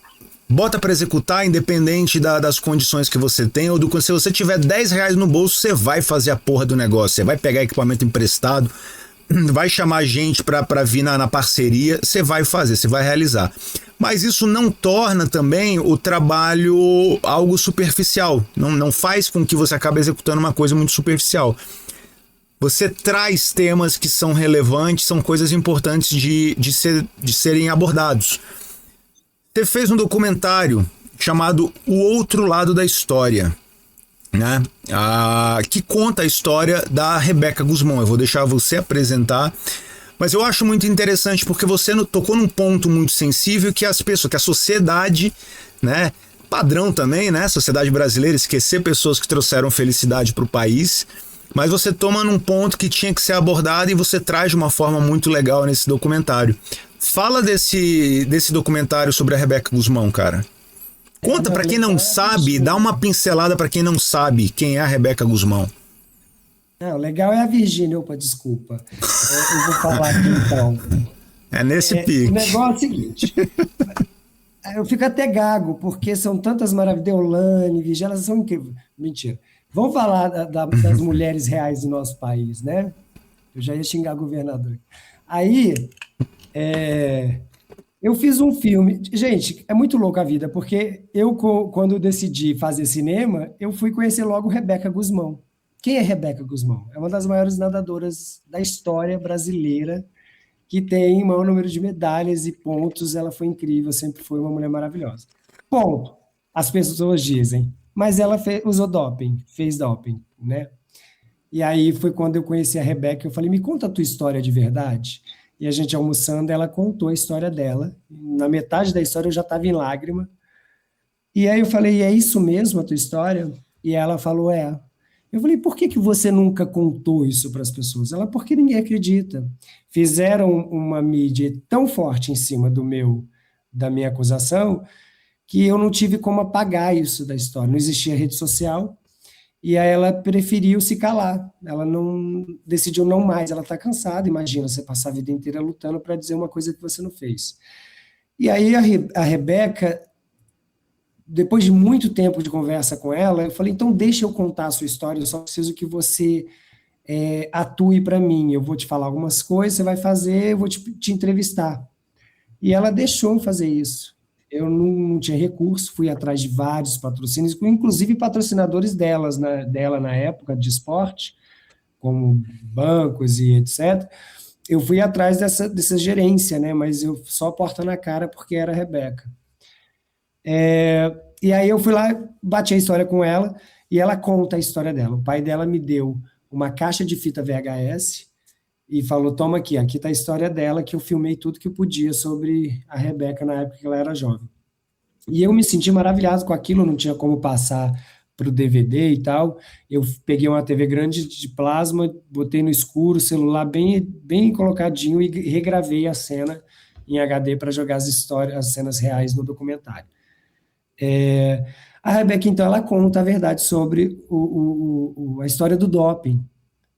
Bota pra executar, independente das condições que você tem, ou se você tiver 10 reais no bolso, você vai fazer a porra do negócio, você vai pegar equipamento emprestado, vai chamar gente pra vir na parceria, você vai fazer, você vai realizar. Mas isso não torna também o trabalho algo superficial. Não faz com que você acabe executando uma coisa muito superficial. Você traz temas que são relevantes, são coisas importantes de serem abordados. Você fez um documentário chamado O Outro Lado da História, né? Que conta a história da Rebeca Guzmão. Eu vou deixar você apresentar, mas eu acho muito interessante porque você tocou num ponto muito sensível que que a sociedade, né, padrão também, né, sociedade brasileira, esquecer pessoas que trouxeram felicidade para o país, mas você toma num ponto que tinha que ser abordado e você traz de uma forma muito legal nesse documentário. Fala desse documentário sobre a Rebeca Guzmão, cara. Conta para quem não sabe, dá uma pincelada para quem não sabe quem é a Rebeca Guzmão. Não, legal é a Virgínia, opa, desculpa. Eu vou falar aqui então. É nesse pique. O negócio é o seguinte, eu fico até gago, porque são tantas maravilhas, Deolane, Virgínia, elas são incríveis. Mentira. Vamos falar das mulheres reais do nosso país, né? Eu já ia xingar governador. Aí, eu fiz um filme. Gente, é muito louca a vida, porque quando decidi fazer cinema, eu fui conhecer logo Rebeca Guzmão. Quem é Rebeca Guzmão? É uma das maiores nadadoras da história brasileira, que tem o maior número de medalhas e pontos. Ela foi incrível, sempre foi uma mulher maravilhosa. Ponto. As pessoas dizem. Mas ela usou doping, fez doping, né? E aí foi quando eu conheci a Rebeca, eu falei, me conta a tua história de verdade. E a gente almoçando, ela contou a história dela. Na metade da história eu já estava em lágrima. E aí eu falei, é isso mesmo a tua história? E ela falou, é. Eu falei, por que você nunca contou isso para as pessoas? Ela, porque ninguém acredita. Fizeram uma mídia tão forte em cima da minha acusação que eu não tive como apagar isso da história. Não existia rede social. E aí ela preferiu se calar, ela decidiu não mais, ela está cansada, imagina, você passar a vida inteira lutando para dizer uma coisa que você não fez. E aí a Rebeca, depois de muito tempo de conversa com ela, eu falei, então deixa eu contar a sua história, eu só preciso que você atue para mim, eu vou te falar algumas coisas, você vai fazer, eu vou te entrevistar. E ela deixou eu fazer isso. Eu não tinha recurso, fui atrás de vários patrocínios, inclusive patrocinadores dela na época de esporte, como bancos e etc. Eu fui atrás dessa gerência, né? Mas eu só porta na cara porque era a Rebeca. E aí eu fui lá, bati a história com ela, e ela conta a história dela. O pai dela me deu uma caixa de fita VHS e falou, toma aqui está a história dela, que eu filmei tudo que eu podia sobre a Rebeca na época que ela era jovem. E eu me senti maravilhado com aquilo, não tinha como passar para o DVD e tal. Eu peguei uma TV grande de plasma, botei no escuro, celular bem colocadinho e regravei a cena em HD para jogar as cenas reais no documentário. A Rebeca, então, ela conta a verdade sobre a história do doping.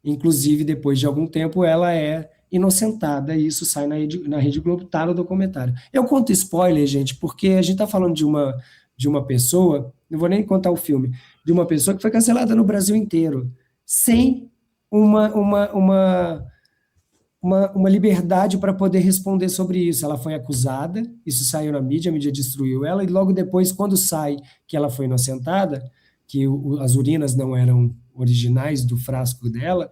Inclusive, depois de algum tempo, ela é inocentada, e isso sai na Rede Globo, tá no documentário. Eu conto spoiler, gente, porque a gente está falando de uma pessoa, não vou nem contar o filme, de uma pessoa que foi cancelada no Brasil inteiro, sem uma liberdade para poder responder sobre isso. Ela foi acusada, isso saiu na mídia, a mídia destruiu ela, e logo depois, quando sai que ela foi inocentada, que as urinas não eram originais do frasco dela,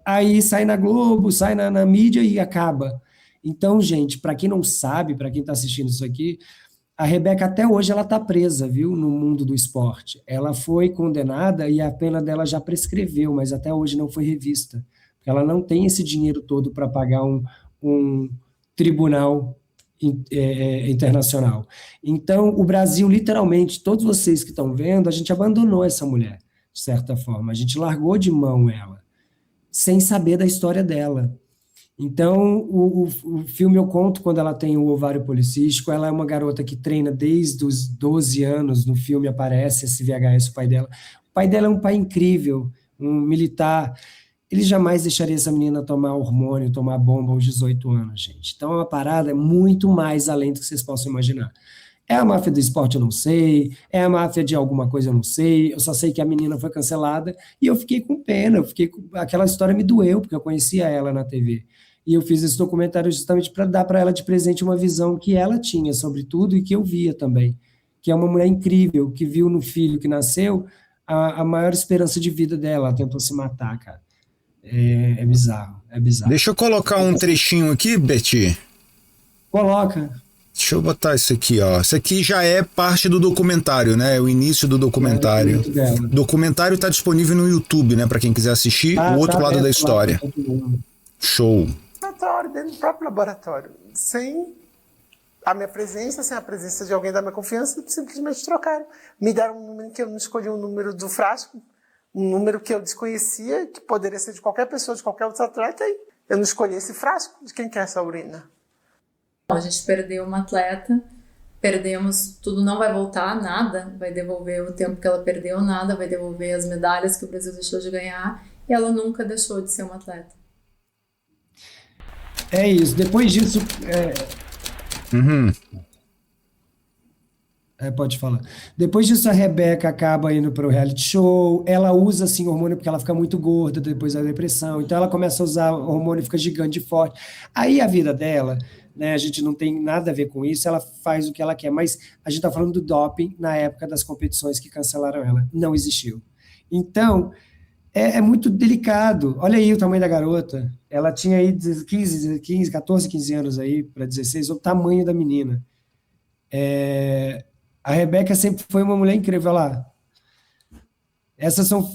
aí sai na Globo, sai na mídia e acaba. Então, gente, para quem não sabe, para quem está assistindo isso aqui, a Rebeca até hoje ela está presa, viu, no mundo do esporte. Ela foi condenada e a pena dela já prescreveu, mas até hoje não foi revista. Porque ela não tem esse dinheiro todo para pagar um tribunal internacional. Então, o Brasil, literalmente, todos vocês que estão vendo, a gente abandonou essa mulher, de certa forma. A gente largou de mão ela, sem saber da história dela. Então, o filme eu conto quando ela tem o ovário policístico. Ela é uma garota que treina desde os 12 anos. No filme aparece esse VHS, o pai dela. O pai dela é um pai incrível, um militar. Ele jamais deixaria essa menina tomar hormônio, tomar bomba aos 18 anos, gente. Então, é uma parada muito mais além do que vocês possam imaginar. É a máfia do esporte, eu não sei. É a máfia de alguma coisa, eu não sei. Eu só sei que a menina foi cancelada e eu fiquei com pena. Aquela história me doeu, porque eu conhecia ela na TV. E eu fiz esse documentário justamente para dar para ela de presente uma visão que ela tinha sobre tudo e que eu via também. Que é uma mulher incrível, que viu no filho que nasceu a maior esperança de vida dela. Ela tentou se matar, cara. É bizarro, é bizarro. Deixa eu colocar um trechinho aqui, Betty. Coloca. Deixa eu botar isso aqui, ó. Isso aqui já é parte do documentário, né? É o início do documentário. O documentário está disponível no YouTube, né? Para quem quiser assistir, o outro lado da história. Show. Laboratório, dentro do próprio laboratório. Sem a minha presença, sem a presença de alguém da minha confiança, simplesmente trocaram. Me deram um número que eu não escolhi, um número do frasco, um número que eu desconhecia, que poderia ser de qualquer pessoa, de qualquer outro atleta, e eu não escolhi esse frasco. De quem que é essa urina? A gente perdeu uma atleta, perdemos, tudo não vai voltar, nada vai devolver o tempo que ela perdeu, nada vai devolver as medalhas que o Brasil deixou de ganhar, e ela nunca deixou de ser uma atleta. É isso, depois disso... pode falar. Depois disso, a Rebeca acaba indo para o reality show. Ela usa, assim, hormônio porque ela fica muito gorda depois da depressão. Então, ela começa a usar hormônio e fica gigante e forte. Aí, a vida dela, né, a gente não tem nada a ver com isso. Ela faz o que ela quer. Mas a gente está falando do doping na época das competições que cancelaram ela. Não existiu. Então, é muito delicado. Olha aí o tamanho da garota. Ela tinha aí 14, 15 anos aí, para 16. O tamanho da menina. A Rebeca sempre foi uma mulher incrível, olha lá. Essas são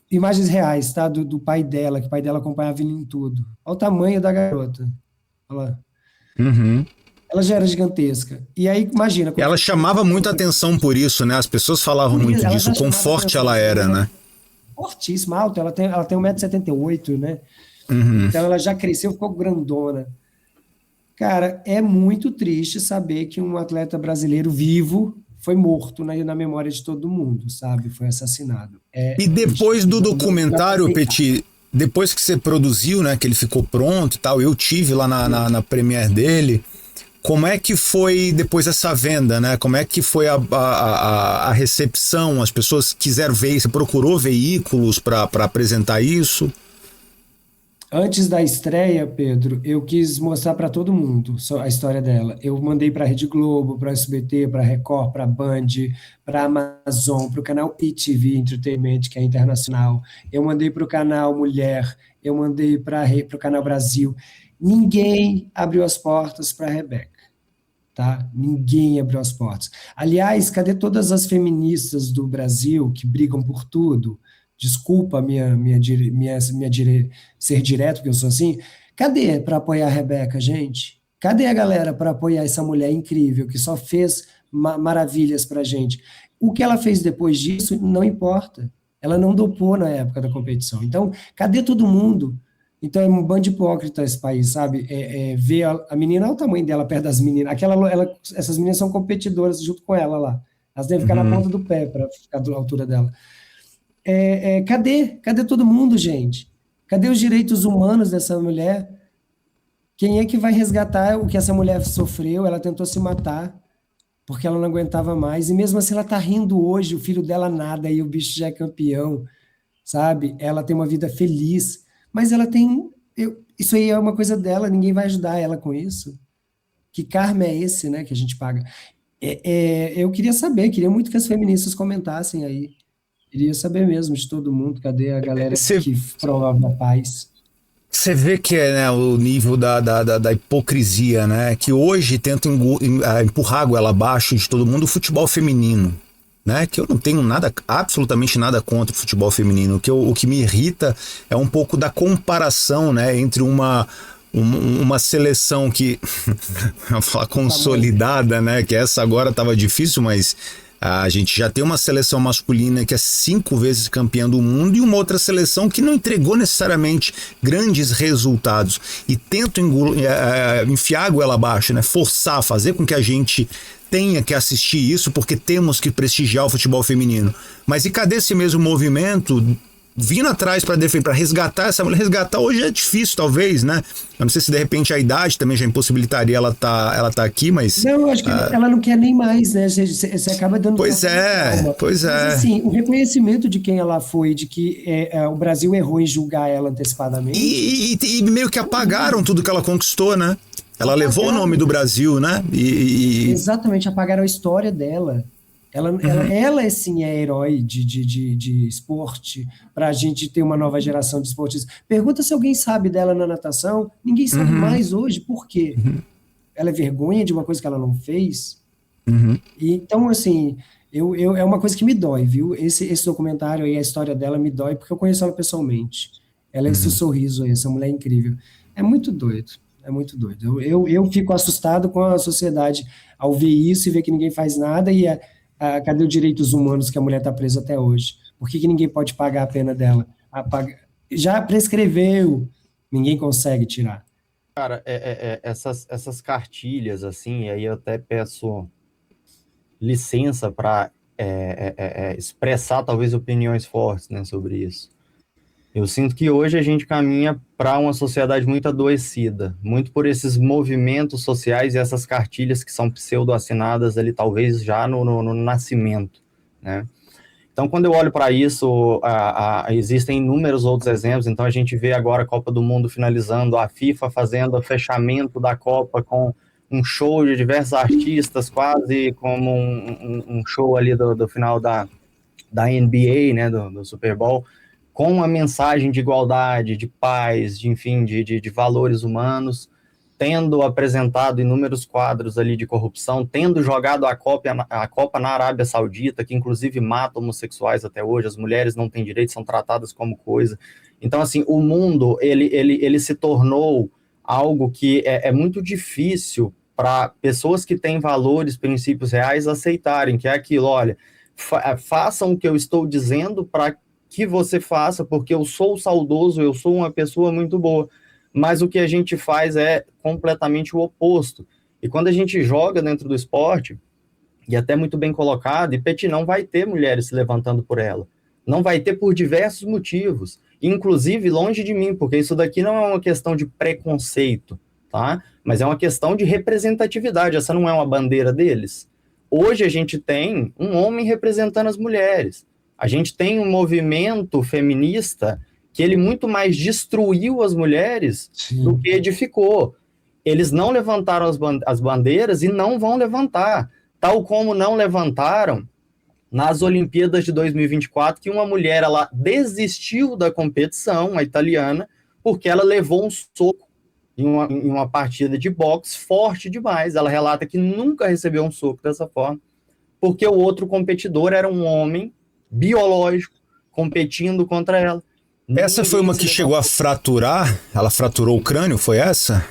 imagens reais, tá? Do pai dela, que o pai dela acompanhava em tudo. Olha o tamanho da garota. Olha lá. Ela já era gigantesca. E aí, imagina... Ela chamava muita atenção por isso, né? As pessoas falavam muito disso, quão forte ela era, né? Fortíssima, alta. Ela tem 1,78 m, né? Então, ela já cresceu, ficou grandona. Cara, é muito triste saber que um atleta brasileiro vivo foi morto na memória de todo mundo, sabe? Foi assassinado. E depois do documentário, Petit, depois que você produziu, né, que ele ficou pronto e tal, eu tive lá na premiere dele, como é que foi depois essa venda, né? Como é que foi a recepção? As pessoas quiseram ver, você procurou veículos para apresentar isso? Antes da estreia, Pedro, eu quis mostrar para todo mundo a história dela. Eu mandei para a Rede Globo, para a SBT, para a Record, para a Band, para a Amazon, para o canal ITV Entertainment, que é internacional. Eu mandei para o canal Mulher, eu mandei para o canal Brasil. Ninguém abriu as portas para a Rebeca, tá? Ninguém abriu as portas. Aliás, cadê todas as feministas do Brasil que brigam por tudo? Desculpa ser direto, porque eu sou assim. Cadê para apoiar a Rebeca, gente? Cadê a galera para apoiar essa mulher incrível que só fez maravilhas para a gente? O que ela fez depois disso não importa. Ela não dopou na época da competição. Então, cadê todo mundo? Então, é um bando de hipócrita esse país, sabe? Ver a menina, olha o tamanho dela perto das meninas. Essas meninas são competidoras junto com ela lá. Elas devem ficar na ponta do pé para ficar da altura dela. Cadê todo mundo, gente? Cadê os direitos humanos dessa mulher? Quem é que vai resgatar o que essa mulher sofreu? Ela tentou se matar porque ela não aguentava mais, e mesmo assim ela tá rindo hoje, o filho dela nada e o bicho já é campeão, sabe? Ela tem uma vida feliz, mas ela tem... isso aí é uma coisa dela, ninguém vai ajudar ela com isso. Que karma é esse, né, que a gente paga? Eu queria muito que as feministas comentassem aí. Queria saber mesmo de todo mundo, cadê a galera que promove a paz? Você vê que é, né, o nível da hipocrisia, né? Que hoje tenta empurrar a goela abaixo de todo mundo o futebol feminino, né? Que eu não tenho absolutamente nada contra o futebol feminino. O que me irrita é um pouco da comparação, né, entre uma seleção que, vou falar consolidada, né? Que essa agora estava difícil, mas... A gente já tem uma seleção masculina que é 5 vezes campeã do mundo e uma outra seleção que não entregou necessariamente grandes resultados e tenta enfiar a goela abaixo, né? Forçar, fazer com que a gente tenha que assistir isso porque temos que prestigiar o futebol feminino. Mas e cadê esse mesmo movimento vindo atrás para defender, para resgatar essa mulher. Resgatar hoje é difícil, talvez, né? Eu não sei se de repente a idade também já impossibilitaria ela tá aqui, mas... Não, eu acho que ela não quer nem mais, né? Você acaba dando... Pois é. Mas, assim, o reconhecimento de quem ela foi, de que o Brasil errou em julgar ela antecipadamente... E meio que apagaram tudo que ela conquistou, né? Ela levou o nome do Brasil, né? Exatamente, apagaram a história dela. Ela sim, é herói de esporte, para a gente ter uma nova geração de esportistas. Pergunta se alguém sabe dela na natação. Ninguém sabe mais hoje. Por quê? Ela é vergonha de uma coisa que ela não fez? E, então, assim, é uma coisa que me dói, viu? Esse documentário aí, a história dela me dói, porque eu conheço ela pessoalmente. Ela é esse sorriso aí, essa mulher é incrível. É muito doido. É muito doido. Eu fico assustado com a sociedade ao ver isso e ver que ninguém faz nada e cadê os direitos humanos que a mulher está presa até hoje? Por que ninguém pode pagar a pena dela? Já prescreveu, ninguém consegue tirar. Cara, essas cartilhas, assim, aí eu até peço licença para expressar talvez opiniões fortes, né, sobre isso. Eu sinto que hoje a gente caminha para uma sociedade muito adoecida, muito por esses movimentos sociais e essas cartilhas que são pseudo-assinadas ali, talvez já no nascimento, né? Então, quando eu olho para isso, existem inúmeros outros exemplos. Então, a gente vê agora a Copa do Mundo finalizando, a FIFA fazendo o fechamento da Copa com um show de diversos artistas, quase como um show ali do final da NBA, né, do Super Bowl, com uma mensagem de igualdade, de paz, de valores humanos, tendo apresentado inúmeros quadros ali de corrupção, tendo jogado a Copa na Arábia Saudita, que inclusive mata homossexuais até hoje, as mulheres não têm direito, são tratadas como coisa. Então, assim, o mundo, ele se tornou algo que é muito difícil para pessoas que têm valores, princípios reais aceitarem, que é aquilo, olha, façam o que eu estou dizendo para que você faça, porque eu sou saudoso, eu sou uma pessoa muito boa, mas o que a gente faz é completamente o oposto. E quando a gente joga dentro do esporte, e até muito bem colocado, e Peti, não vai ter mulheres se levantando por ela, não vai ter por diversos motivos, inclusive longe de mim, porque isso daqui não é uma questão de preconceito, tá? Mas é uma questão de representatividade, essa não é uma bandeira deles. Hoje a gente tem um homem representando as mulheres, a gente tem um movimento feminista que ele muito mais destruiu as mulheres do que edificou. Eles não levantaram as bandeiras e não vão levantar, tal como não levantaram nas Olimpíadas de 2024, que uma mulher ela desistiu da competição, a italiana, porque ela levou um soco em uma partida de boxe forte demais. Ela relata que nunca recebeu um soco dessa forma, porque o outro competidor era um homem biológico competindo contra ela. Essa foi uma que chegou a fraturar? Ela fraturou o crânio, foi essa?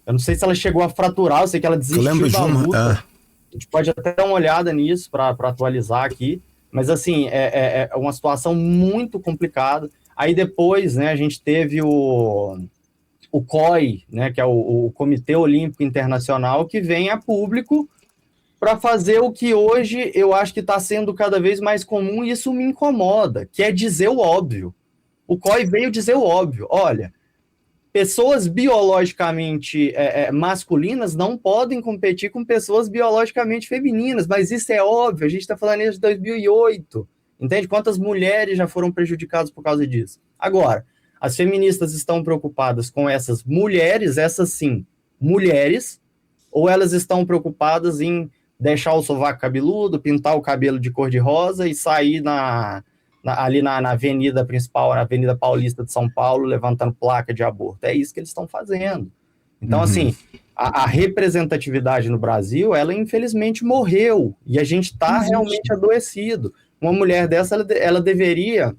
Eu não sei se ela chegou a fraturar, eu sei que ela desistiu da luta. A gente pode até dar uma olhada nisso para atualizar aqui, mas assim, é uma situação muito complicada. Aí depois, né, a gente teve o COI, né, que é o Comitê Olímpico Internacional, que vem a público para fazer o que hoje eu acho que está sendo cada vez mais comum, e isso me incomoda, que é dizer o óbvio. O COI veio dizer o óbvio. Olha, pessoas biologicamente masculinas não podem competir com pessoas biologicamente femininas, mas isso é óbvio, a gente está falando isso de 2008, entende? Quantas mulheres já foram prejudicadas por causa disso? Agora, as feministas estão preocupadas com essas mulheres, essas sim, mulheres, ou elas estão preocupadas em deixar o sovaco cabeludo, pintar o cabelo de cor de rosa e sair ali na avenida principal, na Avenida Paulista de São Paulo, levantando placa de aborto? É isso que eles estão fazendo. Então, assim, a representatividade no Brasil, ela infelizmente morreu, e a gente está realmente adoecido. Uma mulher dessa, ela deveria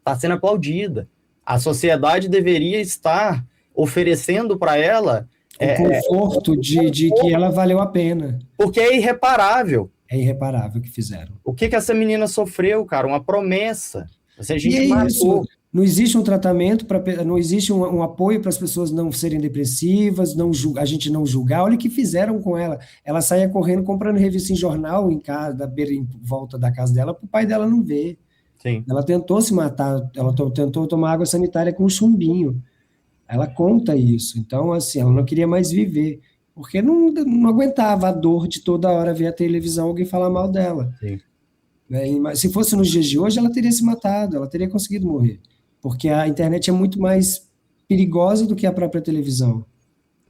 estar sendo aplaudida. A sociedade deveria estar oferecendo para ela o conforto de que ela valeu a pena. Porque é irreparável. É irreparável o que fizeram. O que essa menina sofreu, cara? Uma promessa. A gente isso. Não existe um tratamento, não existe um apoio para as pessoas não serem depressivas, a gente não julgar. Olha o que fizeram com ela. Ela saía correndo, comprando revista em jornal em volta da casa dela, para o pai dela não ver. Sim. Ela tentou se matar, ela tentou tomar água sanitária com um chumbinho. Ela conta isso. Então, assim, ela não queria mais viver, porque não aguentava a dor de toda hora ver a televisão alguém falar mal dela. Sim. Né? Mas se fosse nos dias de hoje, ela teria se matado, ela teria conseguido morrer. Porque a internet é muito mais perigosa do que a própria televisão,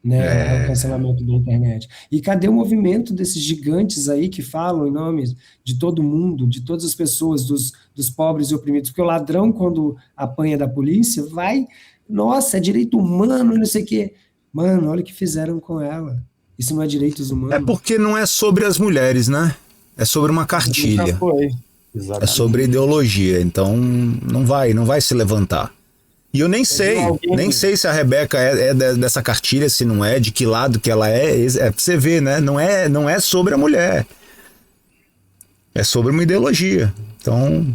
né? O cancelamento da internet. E cadê o movimento desses gigantes aí que falam em nome de todo mundo, de todas as pessoas, dos pobres e oprimidos? Porque o ladrão, quando apanha da polícia, vai, nossa, é direito humano, não sei o quê. Mano, olha o que fizeram com ela. Isso não é direitos É humanos? porque não é sobre as mulheres, né? É sobre uma Nunca cartilha. foi. É Exatamente. sobre ideologia. Então não vai se levantar. E eu nem sei se a Rebeca é dessa cartilha, se não é, de que lado que ela é. É pra você ver, né? Não é sobre a mulher. É sobre uma ideologia. Então,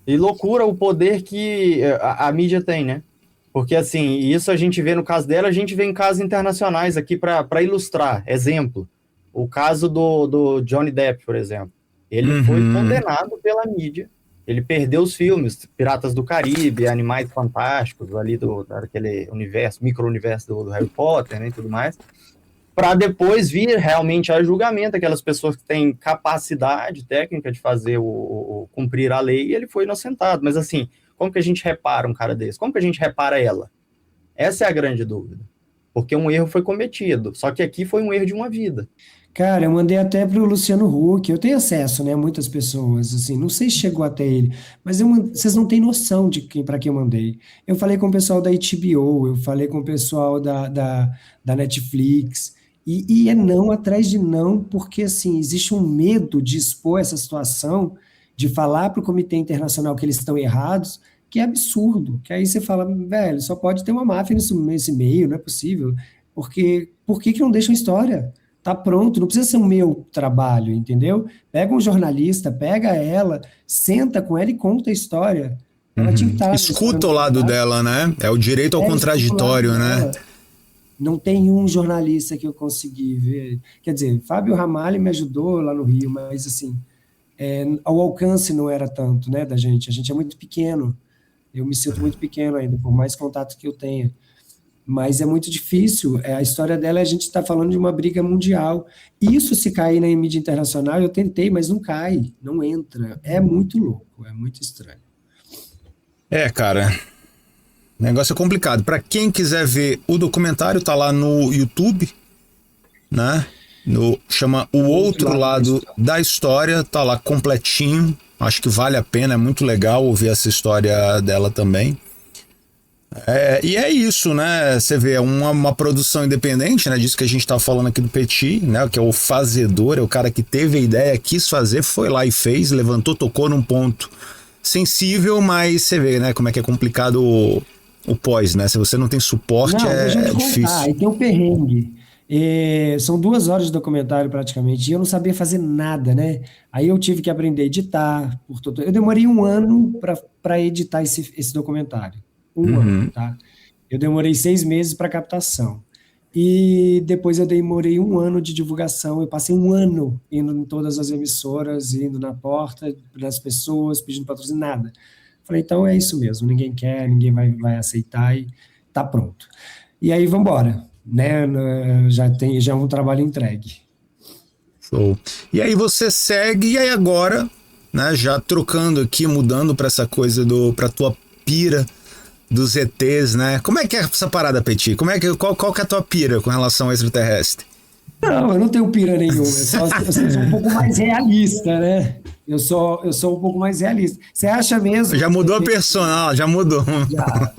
E loucura o poder que a mídia tem, né? Porque, assim, isso a gente vê no caso dela, a gente vê em casos internacionais aqui para ilustrar. Exemplo, o caso do Johnny Depp, por exemplo. Ele foi condenado pela mídia. Ele perdeu os filmes, Piratas do Caribe, Animais Fantásticos, ali daquele universo, micro-universo do Harry Potter, né, e tudo mais, para depois vir realmente a julgamento, aquelas pessoas que têm capacidade técnica de fazer cumprir a lei, e ele foi inocentado. Mas assim, como que a gente repara um cara desse? Como que a gente repara ela? Essa é a grande dúvida. Porque um erro foi cometido, só que aqui foi um erro de uma vida. Cara, eu mandei até para o Luciano Huck, eu tenho acesso, né, a muitas pessoas, assim, não sei se chegou até ele, mas vocês não têm noção de para quem eu mandei. Eu falei com o pessoal da HBO, eu falei com o pessoal da Netflix, e é não atrás de não, porque, assim, existe um medo de expor essa situação, de falar para o Comitê Internacional que eles estão errados, que é absurdo, que aí você fala, velho, só pode ter uma máfia nesse meio, não é possível, porque por que não deixam história? Tá pronto, não precisa ser o meu trabalho, entendeu? Pega um jornalista, pega ela, senta com ela e conta a história. Ela tinha que estar escuta o lado dela, né? É o direito ao contraditório, né? Não tem um jornalista que eu consegui ver. Quer dizer, Fábio Ramalho me ajudou lá no Rio, mas assim, o alcance não era tanto, né, da gente. A gente é muito pequeno. Eu me sinto muito pequeno ainda, por mais contato que eu tenha. Mas é muito difícil. A história dela, a gente está falando de uma briga mundial. Isso, se cair na mídia internacional, eu tentei, mas não cai, não entra. É muito louco, é muito estranho. Cara, o negócio é complicado. Para quem quiser ver o documentário, tá lá no YouTube, né? Chama O Outro Lado da História, tá lá completinho. Acho que vale a pena, é muito legal ouvir essa história dela também. E é isso, né? Você vê, uma produção independente, né? Disso que a gente tá falando aqui do Petit, né? Que é o fazedor, é o cara que teve a ideia, quis fazer, foi lá e fez, levantou, tocou num ponto sensível, mas você vê, né? Como é que é complicado o pós, né? Se você não tem suporte, é difícil. Aí tem um perrengue. São 2 horas de documentário praticamente, e eu não sabia fazer nada, né? Aí eu tive que aprender a editar. Eu demorei 1 ano para editar esse documentário. 1 ano, tá? Eu demorei 6 meses para captação. E depois eu demorei 1 ano de divulgação. Eu passei 1 ano indo em todas as emissoras, indo na porta das pessoas, pedindo patrocínio, nada. Falei, então é isso mesmo, ninguém quer, ninguém vai aceitar e tá pronto. E aí vamos embora, né? Já é um trabalho entregue. Show. E aí você segue, e aí agora, né, já trocando aqui, mudando para essa coisa pra tua pira dos ETs, né? Como é que é essa parada, Petit? Qual que é a tua pira com relação ao extraterrestre? Não, eu não tenho pira nenhuma. Eu sou um pouco mais realista, né? Eu sou um pouco mais realista. Você acha mesmo? Já mudou a persona, já mudou. Já.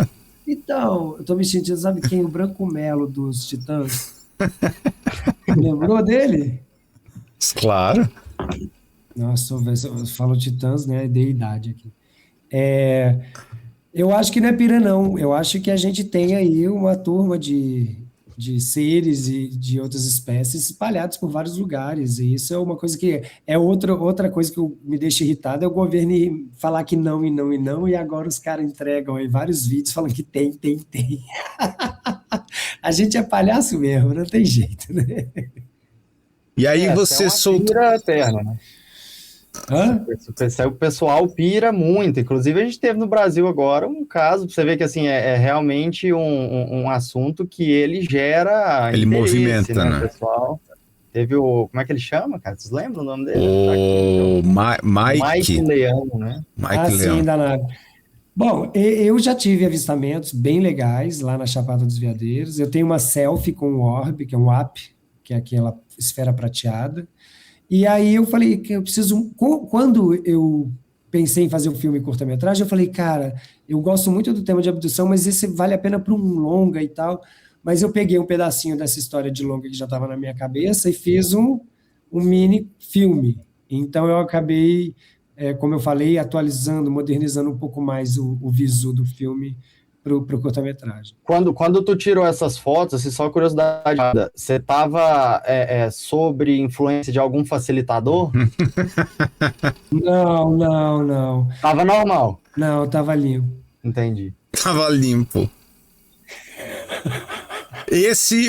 Então, eu tô me sentindo, sabe quem? O Branco Melo dos Titãs. Lembrou dele? Claro. Nossa, eu falo Titãs, né? Dei idade aqui. Eu acho que não é pira, não. Eu acho que a gente tem aí uma turma de seres e de outras espécies espalhados por vários lugares. E isso é uma coisa que é outra coisa que me deixa irritado, é o governo falar que não e não e não, e agora os caras entregam aí vários vídeos falando que tem. A gente é palhaço mesmo, não tem jeito, né? E aí você soltou... eterna, né? Hã? O pessoal pira muito. Inclusive, a gente teve no Brasil agora um caso, pra você ver que assim, é realmente um assunto que ele gera Ele interesse, movimenta, né, né? pessoal? Teve o... Como é que ele chama, cara? Vocês lembram o nome dele? O Mike Mike. Leão, né? Mike Sim, Leão. danado. Bom, eu já tive avistamentos bem legais lá na Chapada dos Veadeiros. Eu tenho uma selfie com o Orb, que é um app, que é aquela esfera prateada. E aí eu falei que eu preciso. Quando eu pensei em fazer um filme curta-metragem, eu falei, cara, eu gosto muito do tema de abdução, mas esse vale a pena para um longa e tal. Mas eu peguei um pedacinho dessa história de longa que já estava na minha cabeça e fiz um mini filme. Então eu acabei, como eu falei, atualizando, modernizando um pouco mais o visu do filme para o curta-metragem. Quando tu tirou essas fotos, assim, só curiosidade, você estava sobre influência de algum facilitador? Não, não, não. Tava normal. Não, estava limpo. Entendi. Tava limpo.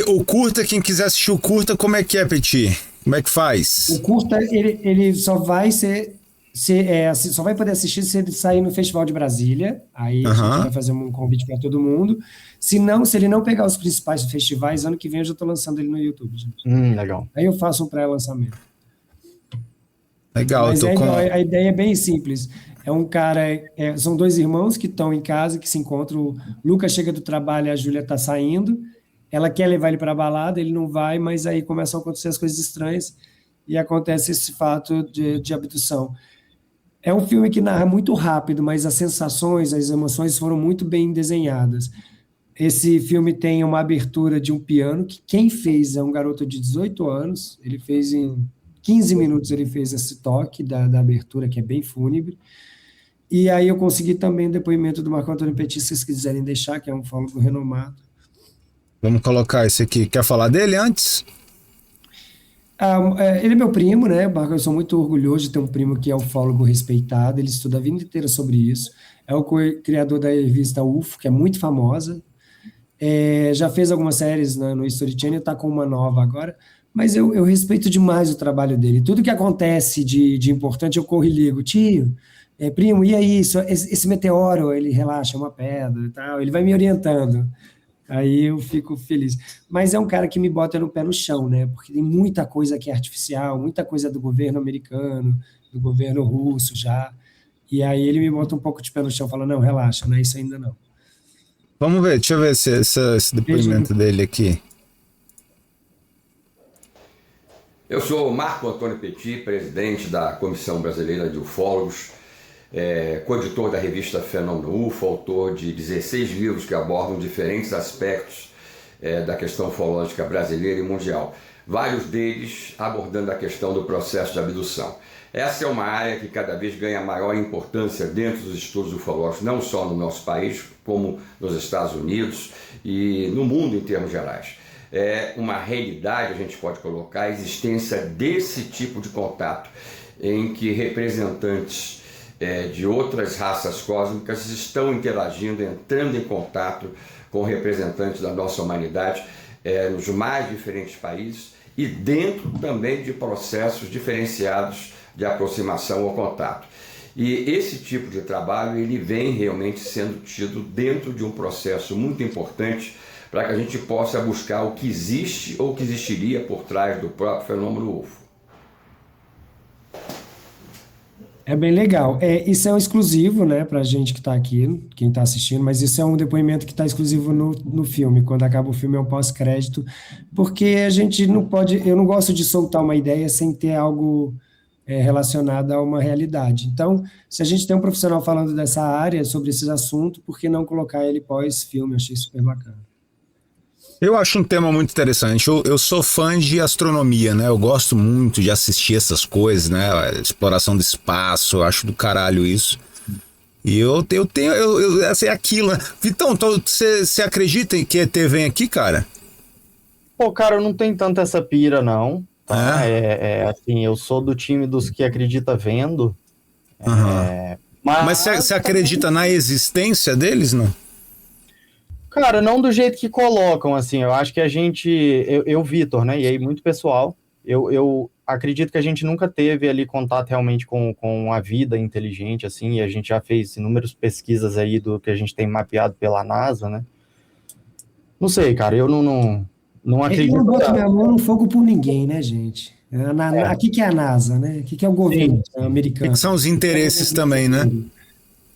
O curta, quem quiser assistir o curta, como é que é, Petit? Como é que O faz? curta, ele só vai só vai poder assistir se ele sair no Festival de Brasília. Aí a gente Aham. vai fazer um convite para todo mundo. Se ele não pegar os principais festivais, ano que vem eu já estou lançando ele no YouTube, gente. Legal. Aí eu faço um pré-lançamento. Legal, Mas eu tô com. a ideia é bem simples. É um cara, são dois irmãos que estão em casa, que se encontram. O Lucas chega do trabalho e a Júlia está saindo. Ela quer levar ele para a balada, ele não vai, mas aí começam a acontecer as coisas estranhas e acontece esse fato de abdução. É um filme que narra muito rápido, mas as sensações, as emoções foram muito bem desenhadas. Esse filme tem uma abertura de um piano, que quem fez é um garoto de 18 anos, ele fez em 15 minutos, ele fez esse toque da abertura, que é bem fúnebre. E aí eu consegui também o depoimento do Marco Antônio Petit, se vocês quiserem deixar, que é um ufólogo renomado. Vamos colocar esse aqui. Quer falar dele antes? Ele é meu primo, né? Eu sou muito orgulhoso de ter um primo que é ufólogo respeitado, ele estuda a vida inteira sobre isso. É o criador da revista UFO, que é muito famosa. Já fez algumas séries no History Channel, está com uma nova agora, mas eu respeito demais o trabalho dele. Tudo que acontece de importante eu corro e ligo. Tio, primo, e aí? Esse meteoro, ele relaxa, é uma pedra e tal, ele vai me orientando. Aí eu fico feliz. Mas é um cara que me bota no pé no chão, né? Porque tem muita coisa que é artificial, muita coisa do governo americano, do governo russo já. E aí ele me bota um pouco de pé no chão, fala, não, relaxa, não é isso ainda não. Vamos ver, deixa eu ver esse depoimento dele aqui. Eu sou Marco Antônio Petit, presidente da Comissão Brasileira de Ufólogos, coeditor da revista Fenômeno UFO, autor de 16 livros que abordam diferentes aspectos da questão ufológica brasileira e mundial, vários deles abordando a questão do processo de abdução. Essa é uma área que cada vez ganha maior importância dentro dos estudos ufológicos, não só no nosso país, como nos Estados Unidos e no mundo em termos gerais. É uma realidade, a gente pode colocar, a existência desse tipo de contato, em que representantes de outras raças cósmicas estão interagindo, entrando em contato com representantes da nossa humanidade nos mais diferentes países e dentro também de processos diferenciados de aproximação ou contato. E esse tipo de trabalho ele vem realmente sendo tido dentro de um processo muito importante para que a gente possa buscar o que existe ou o que existiria por trás do próprio fenômeno UFO. É bem legal. Isso é um exclusivo, né, para a gente que está aqui, quem está assistindo, mas isso é um depoimento que está exclusivo no filme. Quando acaba o filme é um pós-crédito, porque a gente não pode. Eu não gosto de soltar uma ideia sem ter algo relacionado a uma realidade. Então, se a gente tem um profissional falando dessa área, sobre esses assuntos, por que não colocar ele pós-filme? Eu achei super bacana. Eu acho um tema muito interessante. Eu sou fã de astronomia, né? Eu gosto muito de assistir essas coisas, né? Exploração do espaço, eu acho do caralho isso. E eu tenho, essa é aquilo, né? Vitão, você acredita em que ET vem aqui, cara? Pô, cara, eu não tenho tanto essa pira, não. Tá? Assim, eu sou do time dos que acredita vendo. Uhum. Mas você acredita na existência deles, não? Cara, não do jeito que colocam, assim, eu acho que a gente, eu Vitor, né, e aí muito pessoal, eu acredito que a gente nunca teve ali contato realmente com a vida inteligente, assim, e a gente já fez inúmeras pesquisas aí do que a gente tem mapeado pela NASA, né? Não sei, cara, eu não acredito. Eu não boto minha mão no fogo por ninguém, né, gente? Aqui que é a NASA, né? Aqui que é o governo americano. Que são os interesses também, né?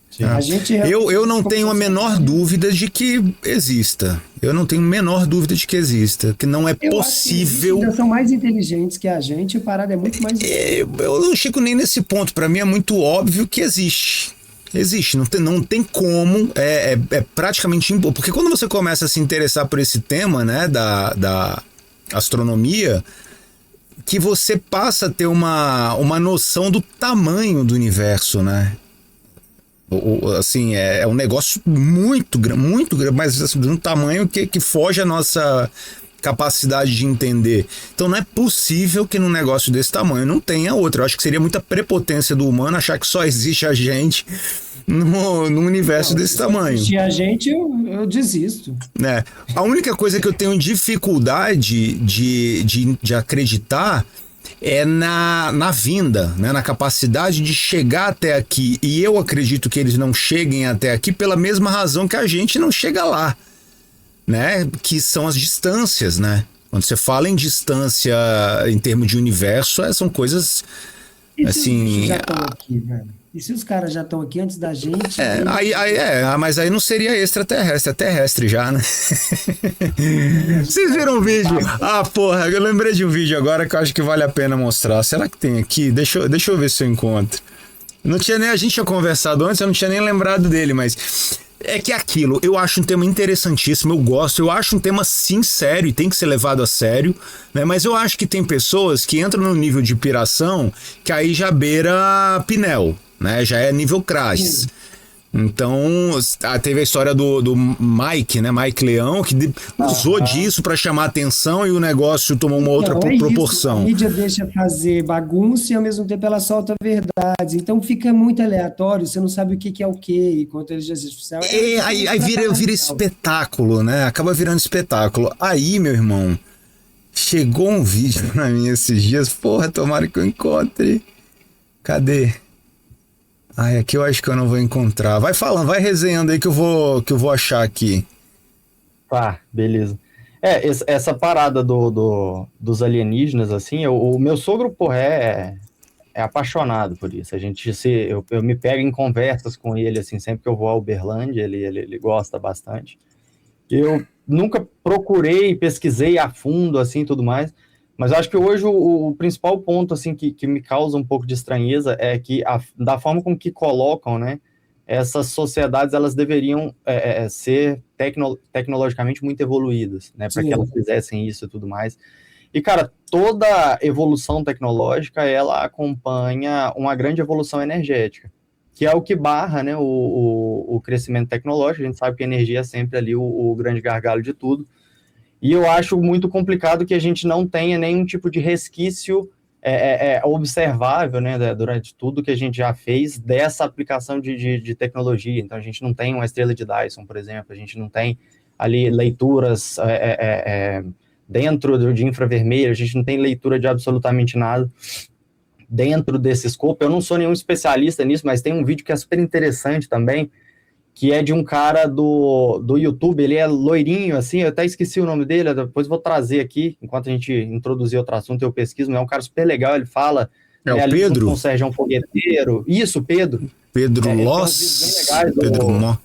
Sim. A gente Eu não tenho a menor dúvida de que exista. Eu não tenho a menor dúvida de que exista. Que não é possível. Eles são mais inteligentes que a gente, a parada é muito mais. Eu não chego nem nesse ponto. Para mim é muito óbvio que existe. Existe, não tem como, é praticamente impossível. Porque quando você começa a se interessar por esse tema, né, da astronomia, que você passa a ter uma noção do tamanho do universo, né? Assim, é um negócio muito grande, mas assim, de um tamanho que foge a nossa capacidade de entender. Então não é possível que num negócio desse tamanho não tenha outro. Eu acho que seria muita prepotência do humano achar que só existe a gente num universo desse tamanho. Se a gente, eu desisto. É. A única coisa que eu tenho dificuldade de acreditar é na vinda, né? Na capacidade de chegar até aqui. E eu acredito que eles não cheguem até aqui pela mesma razão que a gente não chega lá, né? Que são as distâncias, né? Quando você fala em distância em termos de universo, são coisas assim. Já estão aqui, velho. E se os caras já estão aqui antes da gente? Mas aí não seria extraterrestre, é terrestre já, né? Vocês viram o vídeo? Ah, porra, eu lembrei de um vídeo agora que eu acho que vale a pena mostrar. Será que tem aqui? Deixa eu ver se eu encontro. Não tinha nem, a gente tinha conversado antes, eu não tinha nem lembrado dele, mas é que é aquilo, eu acho um tema interessantíssimo, eu gosto, eu acho um tema sim sério e tem que ser levado a sério, né? Mas eu acho que tem pessoas que entram no nível de piração que aí já beira Pinel, né? Já é nível crash. Então, teve a história do Mike, né? Mike Leão, que usou disso para chamar atenção e o negócio tomou uma outra proporção. A mídia deixa fazer bagunça e ao mesmo tempo ela solta verdades. Então fica muito aleatório, você não sabe o que é o que, enquanto a inteligência artificial... Aí vira espetáculo, né? Acaba virando espetáculo. Aí, meu irmão, chegou um vídeo pra mim esses dias. Porra, tomara que eu encontre. Cadê? Ai, aqui eu acho que eu não vou encontrar. Vai falando, vai resenhando aí que eu vou achar aqui. Tá, beleza. Essa parada dos alienígenas, assim, o meu sogro, porra, é apaixonado por isso. Eu me pego em conversas com ele, assim, sempre que eu vou a Uberlândia, ele gosta bastante. Eu nunca procurei, pesquisei a fundo, assim, tudo mais, mas eu acho que hoje o principal ponto, assim, que me causa um pouco de estranheza é que da forma com que colocam, né, essas sociedades, elas deveriam ser tecnologicamente muito evoluídas, né, para que elas fizessem isso e tudo mais. E, cara, toda evolução tecnológica, ela acompanha uma grande evolução energética, que é o que barra, né, o crescimento tecnológico. A gente sabe que a energia é sempre ali o grande gargalo de tudo. E eu acho muito complicado que a gente não tenha nenhum tipo de resquício observável, né, durante tudo que a gente já fez dessa aplicação de tecnologia. Então, a gente não tem uma estrela de Dyson, por exemplo, a gente não tem ali leituras dentro de infravermelho, a gente não tem leitura de absolutamente nada dentro desse escopo. Eu não sou nenhum especialista nisso, mas tem um vídeo que é super interessante também, que é de um cara do YouTube, ele é loirinho, assim, eu até esqueci o nome dele, depois vou trazer aqui, enquanto a gente introduzir outro assunto, eu pesquiso, mas é um cara super legal, ele fala... É o Pedro? Com o Sérgio Fogueteiro, isso, Pedro. Pedro Loss?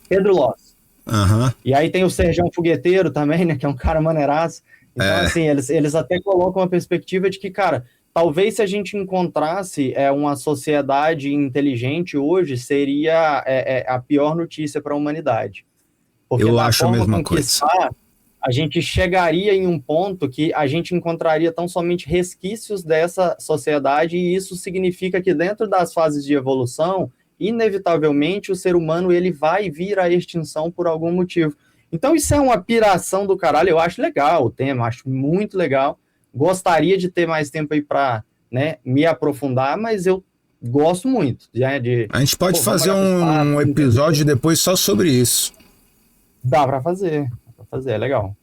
Pedro Loss. Uhum. E aí tem o Sérgio Fogueteiro também, né, que é um cara maneiraço. Então, assim, eles até colocam uma perspectiva de que, cara, talvez se a gente encontrasse uma sociedade inteligente hoje, seria a pior notícia para a humanidade. Porque eu acho a mesma coisa. A gente chegaria em um ponto que a gente encontraria tão somente resquícios dessa sociedade, e isso significa que dentro das fases de evolução, inevitavelmente, o ser humano ele vai vir à extinção por algum motivo. Então isso é uma piração do caralho. Eu acho legal o tema, acho muito legal. Gostaria de ter mais tempo aí para, né, me aprofundar, mas eu gosto muito. A gente pode fazer um episódio depois só sobre isso. Dá para fazer, é legal.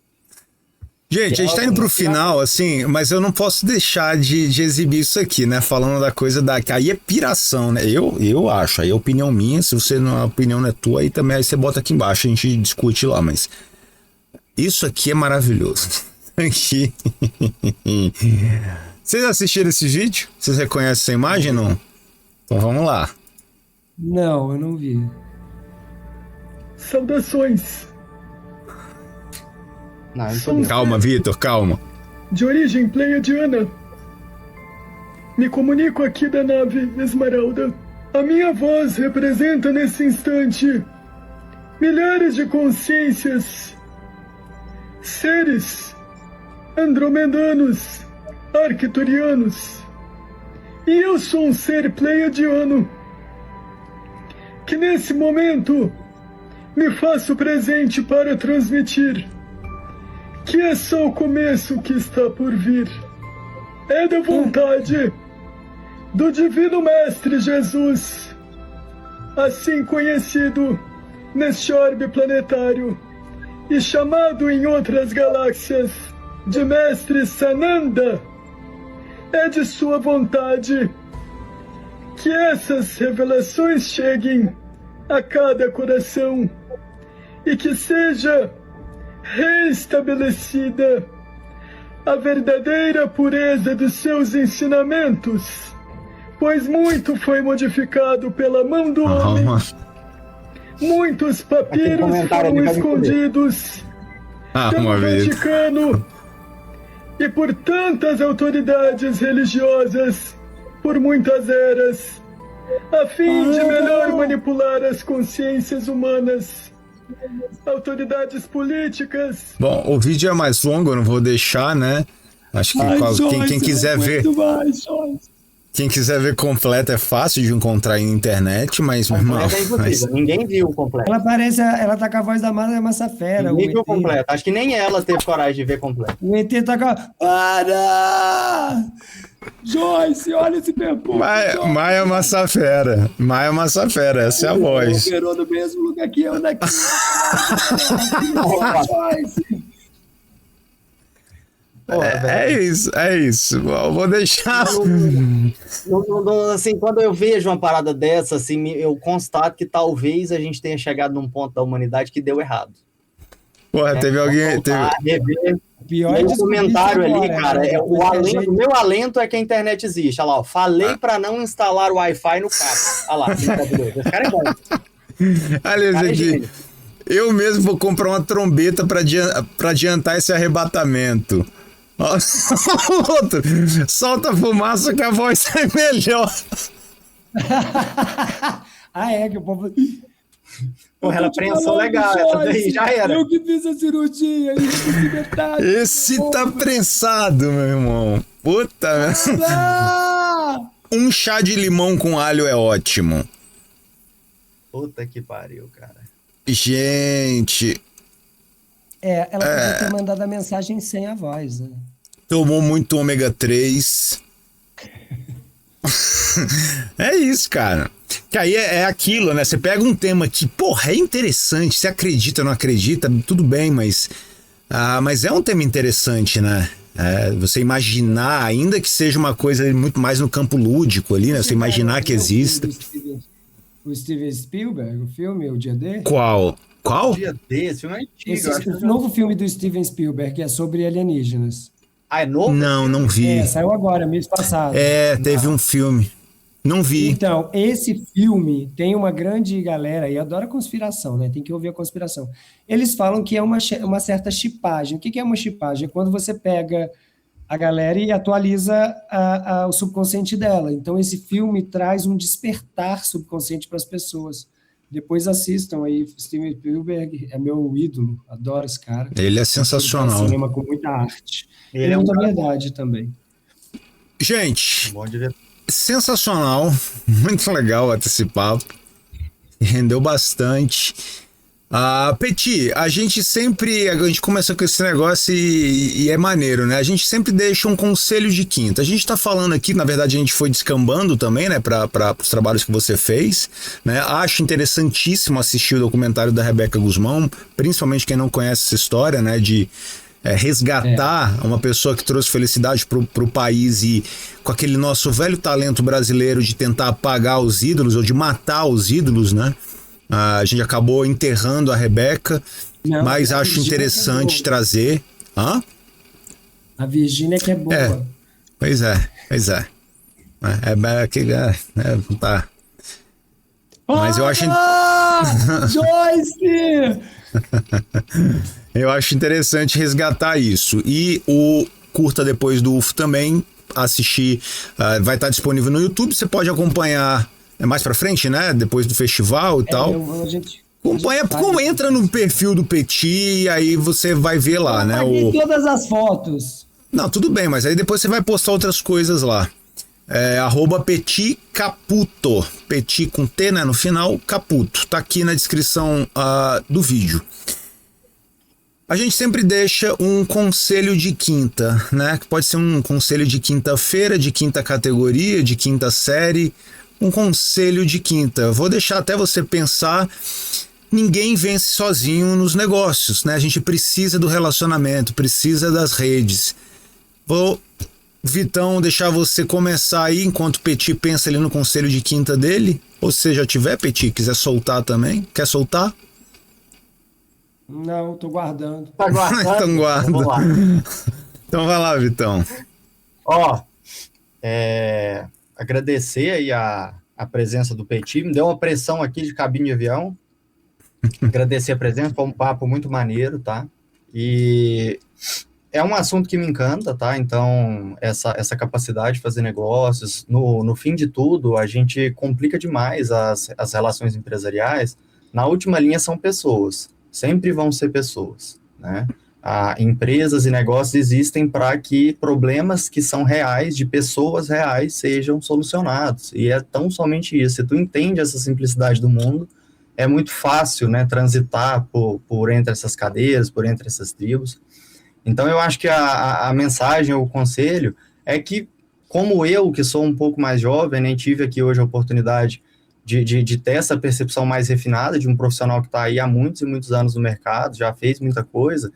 Gente, a gente tá indo pro final, assim, mas eu não posso deixar de exibir isso aqui, né? Falando da coisa da... que aí é piração, né? Eu acho, aí é opinião minha, se você não, a opinião não é tua, aí também aí você bota aqui embaixo, a gente discute lá, mas... Isso aqui é maravilhoso. Aqui. Vocês assistiram esse vídeo? Vocês reconhecem essa imagem, não? Então vamos lá. Não, eu não vi. Saudações. Não, não tô vendo. Calma, Vitor, calma. De origem pleiadiana. Me comunico aqui da nave Esmeralda. A minha voz representa nesse instante milhares de consciências, seres andromedanos, arcturianos. E eu sou um ser pleiadiano que nesse momento me faço presente para transmitir que é só o começo que está por vir. É da vontade do Divino Mestre Jesus, assim conhecido neste orbe planetário e chamado em outras galáxias de Mestre Sananda. É de sua vontade que essas revelações cheguem a cada coração e que seja reestabelecida a verdadeira pureza dos seus ensinamentos, pois muito foi modificado pela mão do homem. Muitos papiros foram escondidos pelo Vaticano e por tantas autoridades religiosas por muitas eras, a fim de melhor manipular as consciências humanas. Autoridades políticas. Bom, o vídeo é mais longo, eu não vou deixar, né? Acho que quem quiser ver. Quem quiser ver completo é fácil de encontrar em internet, mas, meu irmão. Ninguém viu o completo. Ela tá com a voz da Massafera. Ninguém viu o completo. Acho que nem ela teve coragem de ver completo. O ET tá com a... Para! Joyce, olha esse perfume. Maia Massafera. Maia Massafera, essa é a voz. Operou no mesmo lugar que eu daqui. Joyce. É isso. Eu vou deixar. Assim, quando eu vejo uma parada dessa, assim, eu constato que talvez a gente tenha chegado num ponto da humanidade que deu errado. Porra, teve alguém. Pior o comentário ali, cara, o meu alento é que a internet existe. Olha lá, ó, falei pra não instalar o Wi-Fi no carro. Olha lá, esse cara é bom. Aliás, aqui, eu mesmo vou comprar uma trombeta pra adiantar esse arrebatamento. O outro, solta a fumaça que a voz sai melhor. Que o povo... Porra, ela prensou legal, essa daí já era. Eu que fiz a cirurgia, Esse tá prensado, meu irmão. Puta, um chá de limão com alho é ótimo. Puta que pariu, cara. Gente... ela podia ter mandado a mensagem sem a voz, né? Tomou muito ômega 3. É isso, cara. Que aí é aquilo, né? Você pega um tema que, porra, é interessante. Você acredita ou não acredita, tudo bem, mas é um tema interessante, né? Você imaginar, ainda que seja uma coisa muito mais no campo lúdico ali, né? Você imaginar que exista. O Steven Spielberg, o filme, O Dia D? Qual? O Dia D, esse filme é antigo. O novo filme do Steven Spielberg, que é sobre alienígenas. É novo? Não vi. Saiu agora, mês passado. Teve um filme. Não vi. Então, esse filme tem uma grande galera, e adora conspiração, né? Tem que ouvir a conspiração. Eles falam que é uma certa chipagem. O que é uma chipagem? É quando você pega a galera e atualiza o subconsciente dela. Então, esse filme traz um despertar subconsciente para as pessoas. Depois assistam aí, Steven Spielberg é meu ídolo, adoro esse cara. Ele é sensacional. Ele cinema com muita arte. Ele é muita verdade também. Gente, sensacional, muito legal esse papo, rendeu bastante. Petit, a gente começa com esse negócio e é maneiro, né? A gente sempre deixa um conselho de quinta. A gente tá falando aqui, na verdade a gente foi descambando também, né, para os trabalhos que você fez, né? Acho interessantíssimo assistir o documentário da Rebeca Guzmão, principalmente quem não conhece essa história, né, resgatar uma pessoa que trouxe felicidade pro país e com aquele nosso velho talento brasileiro de tentar apagar os ídolos ou de matar os ídolos, né? A gente acabou enterrando a Rebeca, mas acho interessante trazer. Hã? A Virgínia que é boa. Pois é. Tá. Mas eu acho. Joyce! Eu acho interessante resgatar isso. E o curta depois do UFO também, assistir, vai estar disponível no YouTube. Você pode acompanhar mais pra frente, né? Depois do festival e tal. Entra no perfil do Petit e aí você vai ver lá, né? Todas as fotos. Não, tudo bem, mas aí depois você vai postar outras coisas lá. @Petit Caputo. Petit com T, né? No final, Caputo. Tá aqui na descrição do vídeo. A gente sempre deixa um conselho de quinta, né? Que pode ser um conselho de quinta-feira, de quinta categoria, de quinta série. Um conselho de quinta. Vou deixar até você pensar. Ninguém vence sozinho nos negócios, né? A gente precisa do relacionamento, precisa das redes. Vou, Vitão, deixar você começar aí enquanto o Petit pensa ali no conselho de quinta dele. Ou se já tiver, Petit, quiser soltar também. Quer soltar? Não, tô guardando. Tá guardando? Então guarda. Vamos lá. Então vai lá, Vitão. Agradecer aí a presença do Petit. Me deu uma pressão aqui de cabine de avião. Agradecer a presença, foi um papo muito maneiro, tá? E é um assunto que me encanta, tá? Então, essa capacidade de fazer negócios, no fim de tudo, a gente complica demais as relações empresariais. Na última linha são pessoas, sempre vão ser pessoas, né? Empresas e negócios existem para que problemas que são reais, de pessoas reais, sejam solucionados. E é tão somente isso. Se tu entende essa simplicidade do mundo, é muito fácil, né, transitar por entre essas cadeias, por entre essas tribos. Então, eu acho que a mensagem, o conselho, é que, como eu, que sou um pouco mais jovem, né, tive aqui hoje a oportunidade de ter essa percepção mais refinada de um profissional que está aí há muitos e muitos anos no mercado, já fez muita coisa,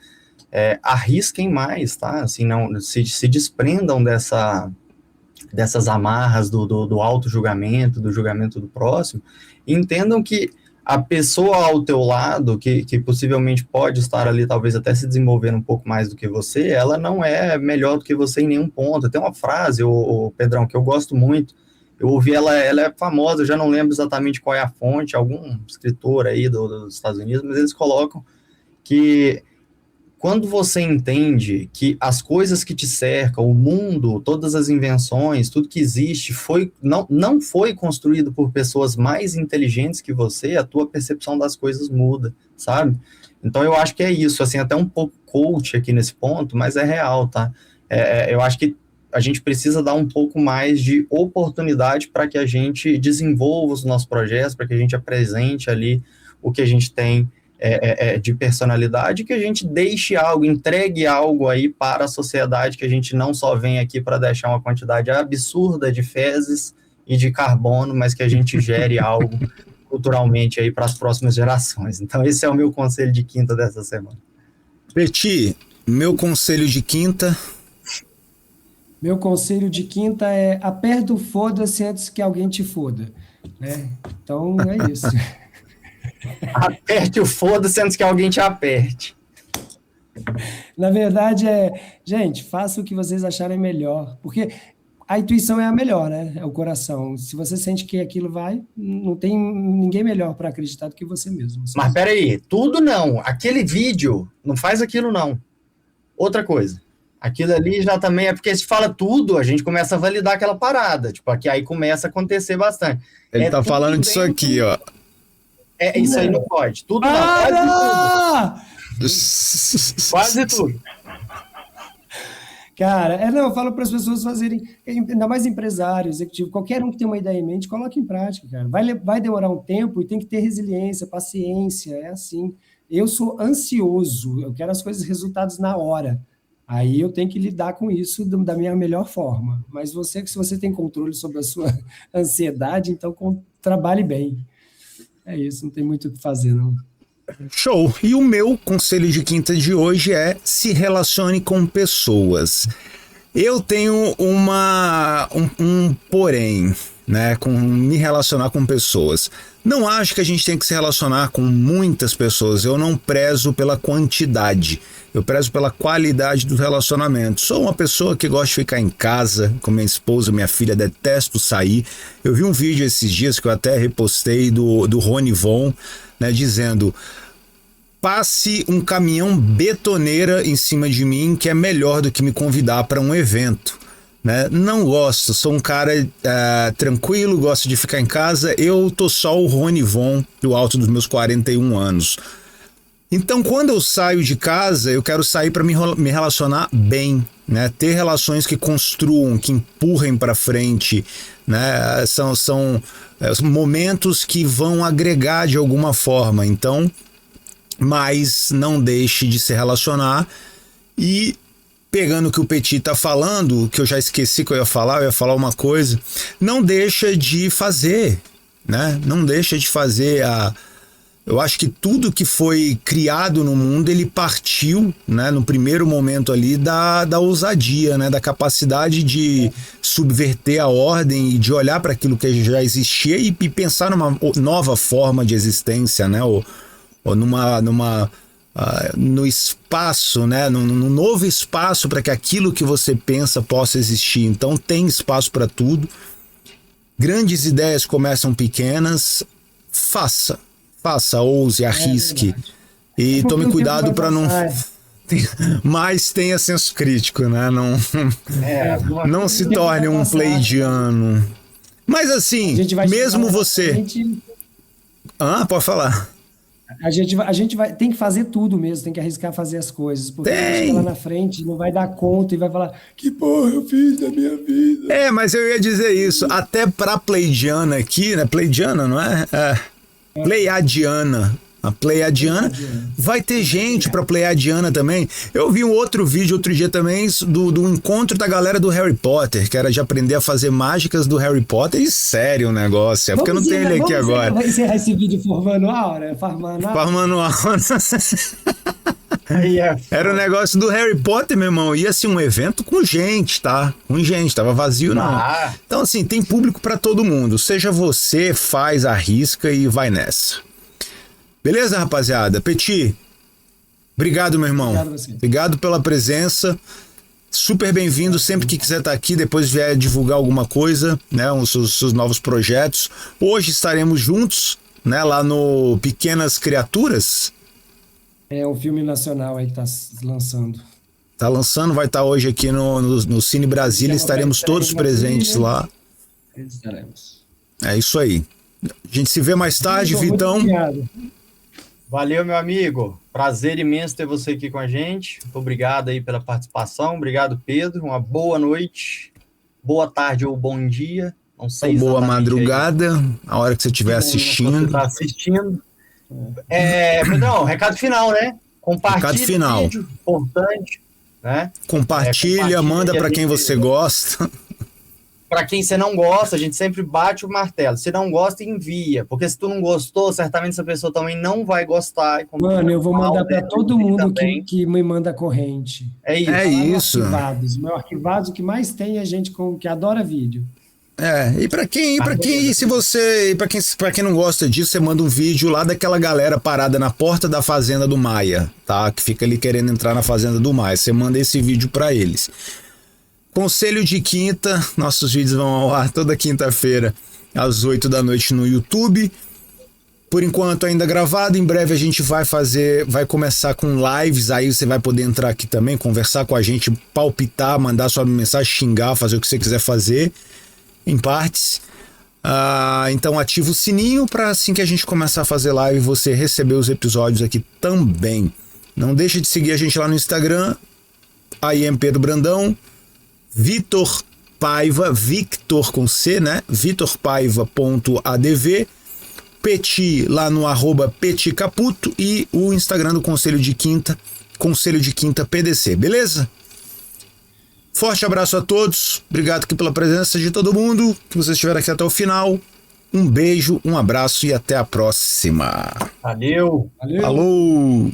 arrisquem mais, tá? Assim, não, se desprendam dessas amarras do auto-julgamento, do julgamento do próximo, e entendam que a pessoa ao teu lado, que possivelmente pode estar ali, talvez até se desenvolvendo um pouco mais do que você, ela não é melhor do que você em nenhum ponto. Tem uma frase, o Pedrão, que eu gosto muito, eu ouvi ela é famosa, eu já não lembro exatamente qual é a fonte, algum escritor aí dos Estados Unidos, mas eles colocam que quando você entende que as coisas que te cercam, o mundo, todas as invenções, tudo que existe, não foi construído por pessoas mais inteligentes que você, a tua percepção das coisas muda, sabe? Então, eu acho que é isso, assim, até um pouco coach aqui nesse ponto, mas é real, tá? Eu acho que a gente precisa dar um pouco mais de oportunidade para que a gente desenvolva os nossos projetos, para que a gente apresente ali o que a gente tem de personalidade, que a gente deixe algo, entregue algo aí para a sociedade, que a gente não só vem aqui para deixar uma quantidade absurda de fezes e de carbono, mas que a gente gere algo culturalmente aí para as próximas gerações. Então esse é o meu conselho de quinta dessa semana. Petit, meu conselho de quinta... Meu conselho de quinta é aperta o foda-se antes que alguém te foda, né? Então é isso. Aperte o foda-se antes que alguém te aperte. Na verdade, gente, faça o que vocês acharem melhor, porque a intuição é a melhor, né? É o coração. Se você sente que aquilo vai, não tem ninguém melhor para acreditar do que você mesmo. Mas peraí, tudo não. Aquele vídeo não faz aquilo não. Outra coisa. Aquilo ali já também é porque se fala tudo, a gente começa a validar aquela parada. Tipo, aqui aí começa a acontecer bastante. Ele tá falando disso aqui, ó. Isso aí não pode. Tudo não, quase tudo. Cara, eu falo para as pessoas fazerem, ainda mais empresário, executivo, qualquer um que tem uma ideia em mente, coloque em prática, cara. Vai demorar um tempo e tem que ter resiliência, paciência, é assim. Eu sou ansioso, eu quero as coisas, resultados na hora. Aí eu tenho que lidar com isso da minha melhor forma. Mas se você tem controle sobre a sua ansiedade, então trabalhe bem. É isso, não tem muito o que fazer, não. Show! E o meu conselho de quinta de hoje é: se relacione com pessoas. Eu tenho um porém, né, com me relacionar com pessoas. Não acho que a gente tem que se relacionar com muitas pessoas. Eu não prezo pela quantidade, eu prezo pela qualidade do relacionamento. Sou uma pessoa que gosta de ficar em casa com minha esposa, minha filha, detesto sair. Eu vi um vídeo esses dias que eu até repostei do Rony Von, né, dizendo: passe um caminhão betoneira em cima de mim, que é melhor do que me convidar para um evento. Né? Não gosto, sou um cara tranquilo, gosto de ficar em casa. Eu tô só o Rony Von do alto dos meus 41 anos. Então, quando eu saio de casa, eu quero sair para me relacionar bem, né? Ter relações que construam, que empurrem para frente, né? São momentos que vão agregar de alguma forma. Então, mas não deixe de se relacionar. E pegando o que o Petit tá falando, que eu já esqueci que eu ia falar uma coisa: não deixa de fazer, né? Não deixa de fazer eu acho que tudo que foi criado no mundo, ele partiu, né, no primeiro momento ali da ousadia, né, da capacidade de subverter a ordem e de olhar para aquilo que já existia e pensar numa nova forma de existência, né, ou no espaço, né, num novo espaço para que aquilo que você pensa possa existir. Então tem espaço para tudo. Grandes ideias começam pequenas. Faça, ouse, arrisque. E tome cuidado para não... Mas tenha senso crítico, né? Não se torne um pleidiano. Mas assim, mesmo você... Pode falar. A gente tem que fazer tudo mesmo, tem que arriscar fazer as coisas, porque a lá na frente não vai dar conta e vai falar: que porra eu fiz da minha vida. Mas eu ia dizer isso, até pra pleidiana aqui, né? Pleidiana, não é? Pleiadiana. A Pleiadiana. Vai ter gente pra Pleiadiana também. Eu vi um outro vídeo outro dia também do encontro da galera do Harry Potter, que era de aprender a fazer mágicas do Harry Potter. E sério o negócio, porque eu não tenho ele aqui agora. Vai encerrar esse vídeo formando aura, farmando aura. Era o negócio do Harry Potter, meu irmão. Ia ser um evento com gente, tá? Com gente, tava vazio não. Então assim, tem público pra todo mundo. Seja você, faz, arrisca e vai nessa. Beleza, rapaziada? Petit, obrigado, meu irmão. Obrigado pela presença. Super bem-vindo sempre que quiser estar aqui, depois vier divulgar alguma coisa, né? Os seus novos projetos. Hoje estaremos juntos, né? Lá no Pequenas Criaturas. É um filme nacional aí que tá lançando. Tá lançando, vai estar hoje aqui no Cine Brasília. Estaremos todos presentes lá. Estaremos. É isso aí. A gente se vê mais tarde, Vitão. Muito obrigado. Valeu, meu amigo. Prazer imenso ter você aqui com a gente. Muito obrigado aí pela participação. Obrigado, Pedro. Uma boa noite, boa tarde ou bom dia. Não sei exatamente. Boa madrugada, aí, a hora que você estiver assistindo. Você tá assistindo. Pedrão, recado final, né? Compartilha o vídeo, importante. Né? Compartilha, manda para quem você gosta. Para quem você não gosta, a gente sempre bate o martelo. Se não gosta, envia. Porque se tu não gostou, certamente essa pessoa também não vai gostar. Mano, eu vou mandar para todo mundo que me manda corrente. É isso. É isso. Meu arquivados, o que mais tem é gente que adora vídeo. E para quem não gosta disso, você manda um vídeo lá daquela galera parada na porta da fazenda do Maia, tá? Que fica ali querendo entrar na fazenda do Maia. Você manda esse vídeo para eles. Conselho de quinta, nossos vídeos vão ao ar toda quinta-feira às 8 da noite no YouTube. Por enquanto ainda gravado, em breve a gente vai começar com lives, aí você vai poder entrar aqui também, conversar com a gente, palpitar, mandar sua mensagem, xingar, fazer o que você quiser fazer, em partes. Então ativa o sininho para assim que a gente começar a fazer live, você receber os episódios aqui também. Não deixa de seguir a gente lá no Instagram, Pedro Brandão, Vitor Paiva, Victor com C, né? vitorpaiva.adv, Petit lá no @PetitCaputo e o Instagram do Conselho de Quinta, Conselho de Quinta PDC, beleza? Forte abraço a todos, obrigado aqui pela presença de todo mundo, que vocês estiveram aqui até o final. Um beijo, um abraço e até a próxima. Valeu! Valeu! Falou!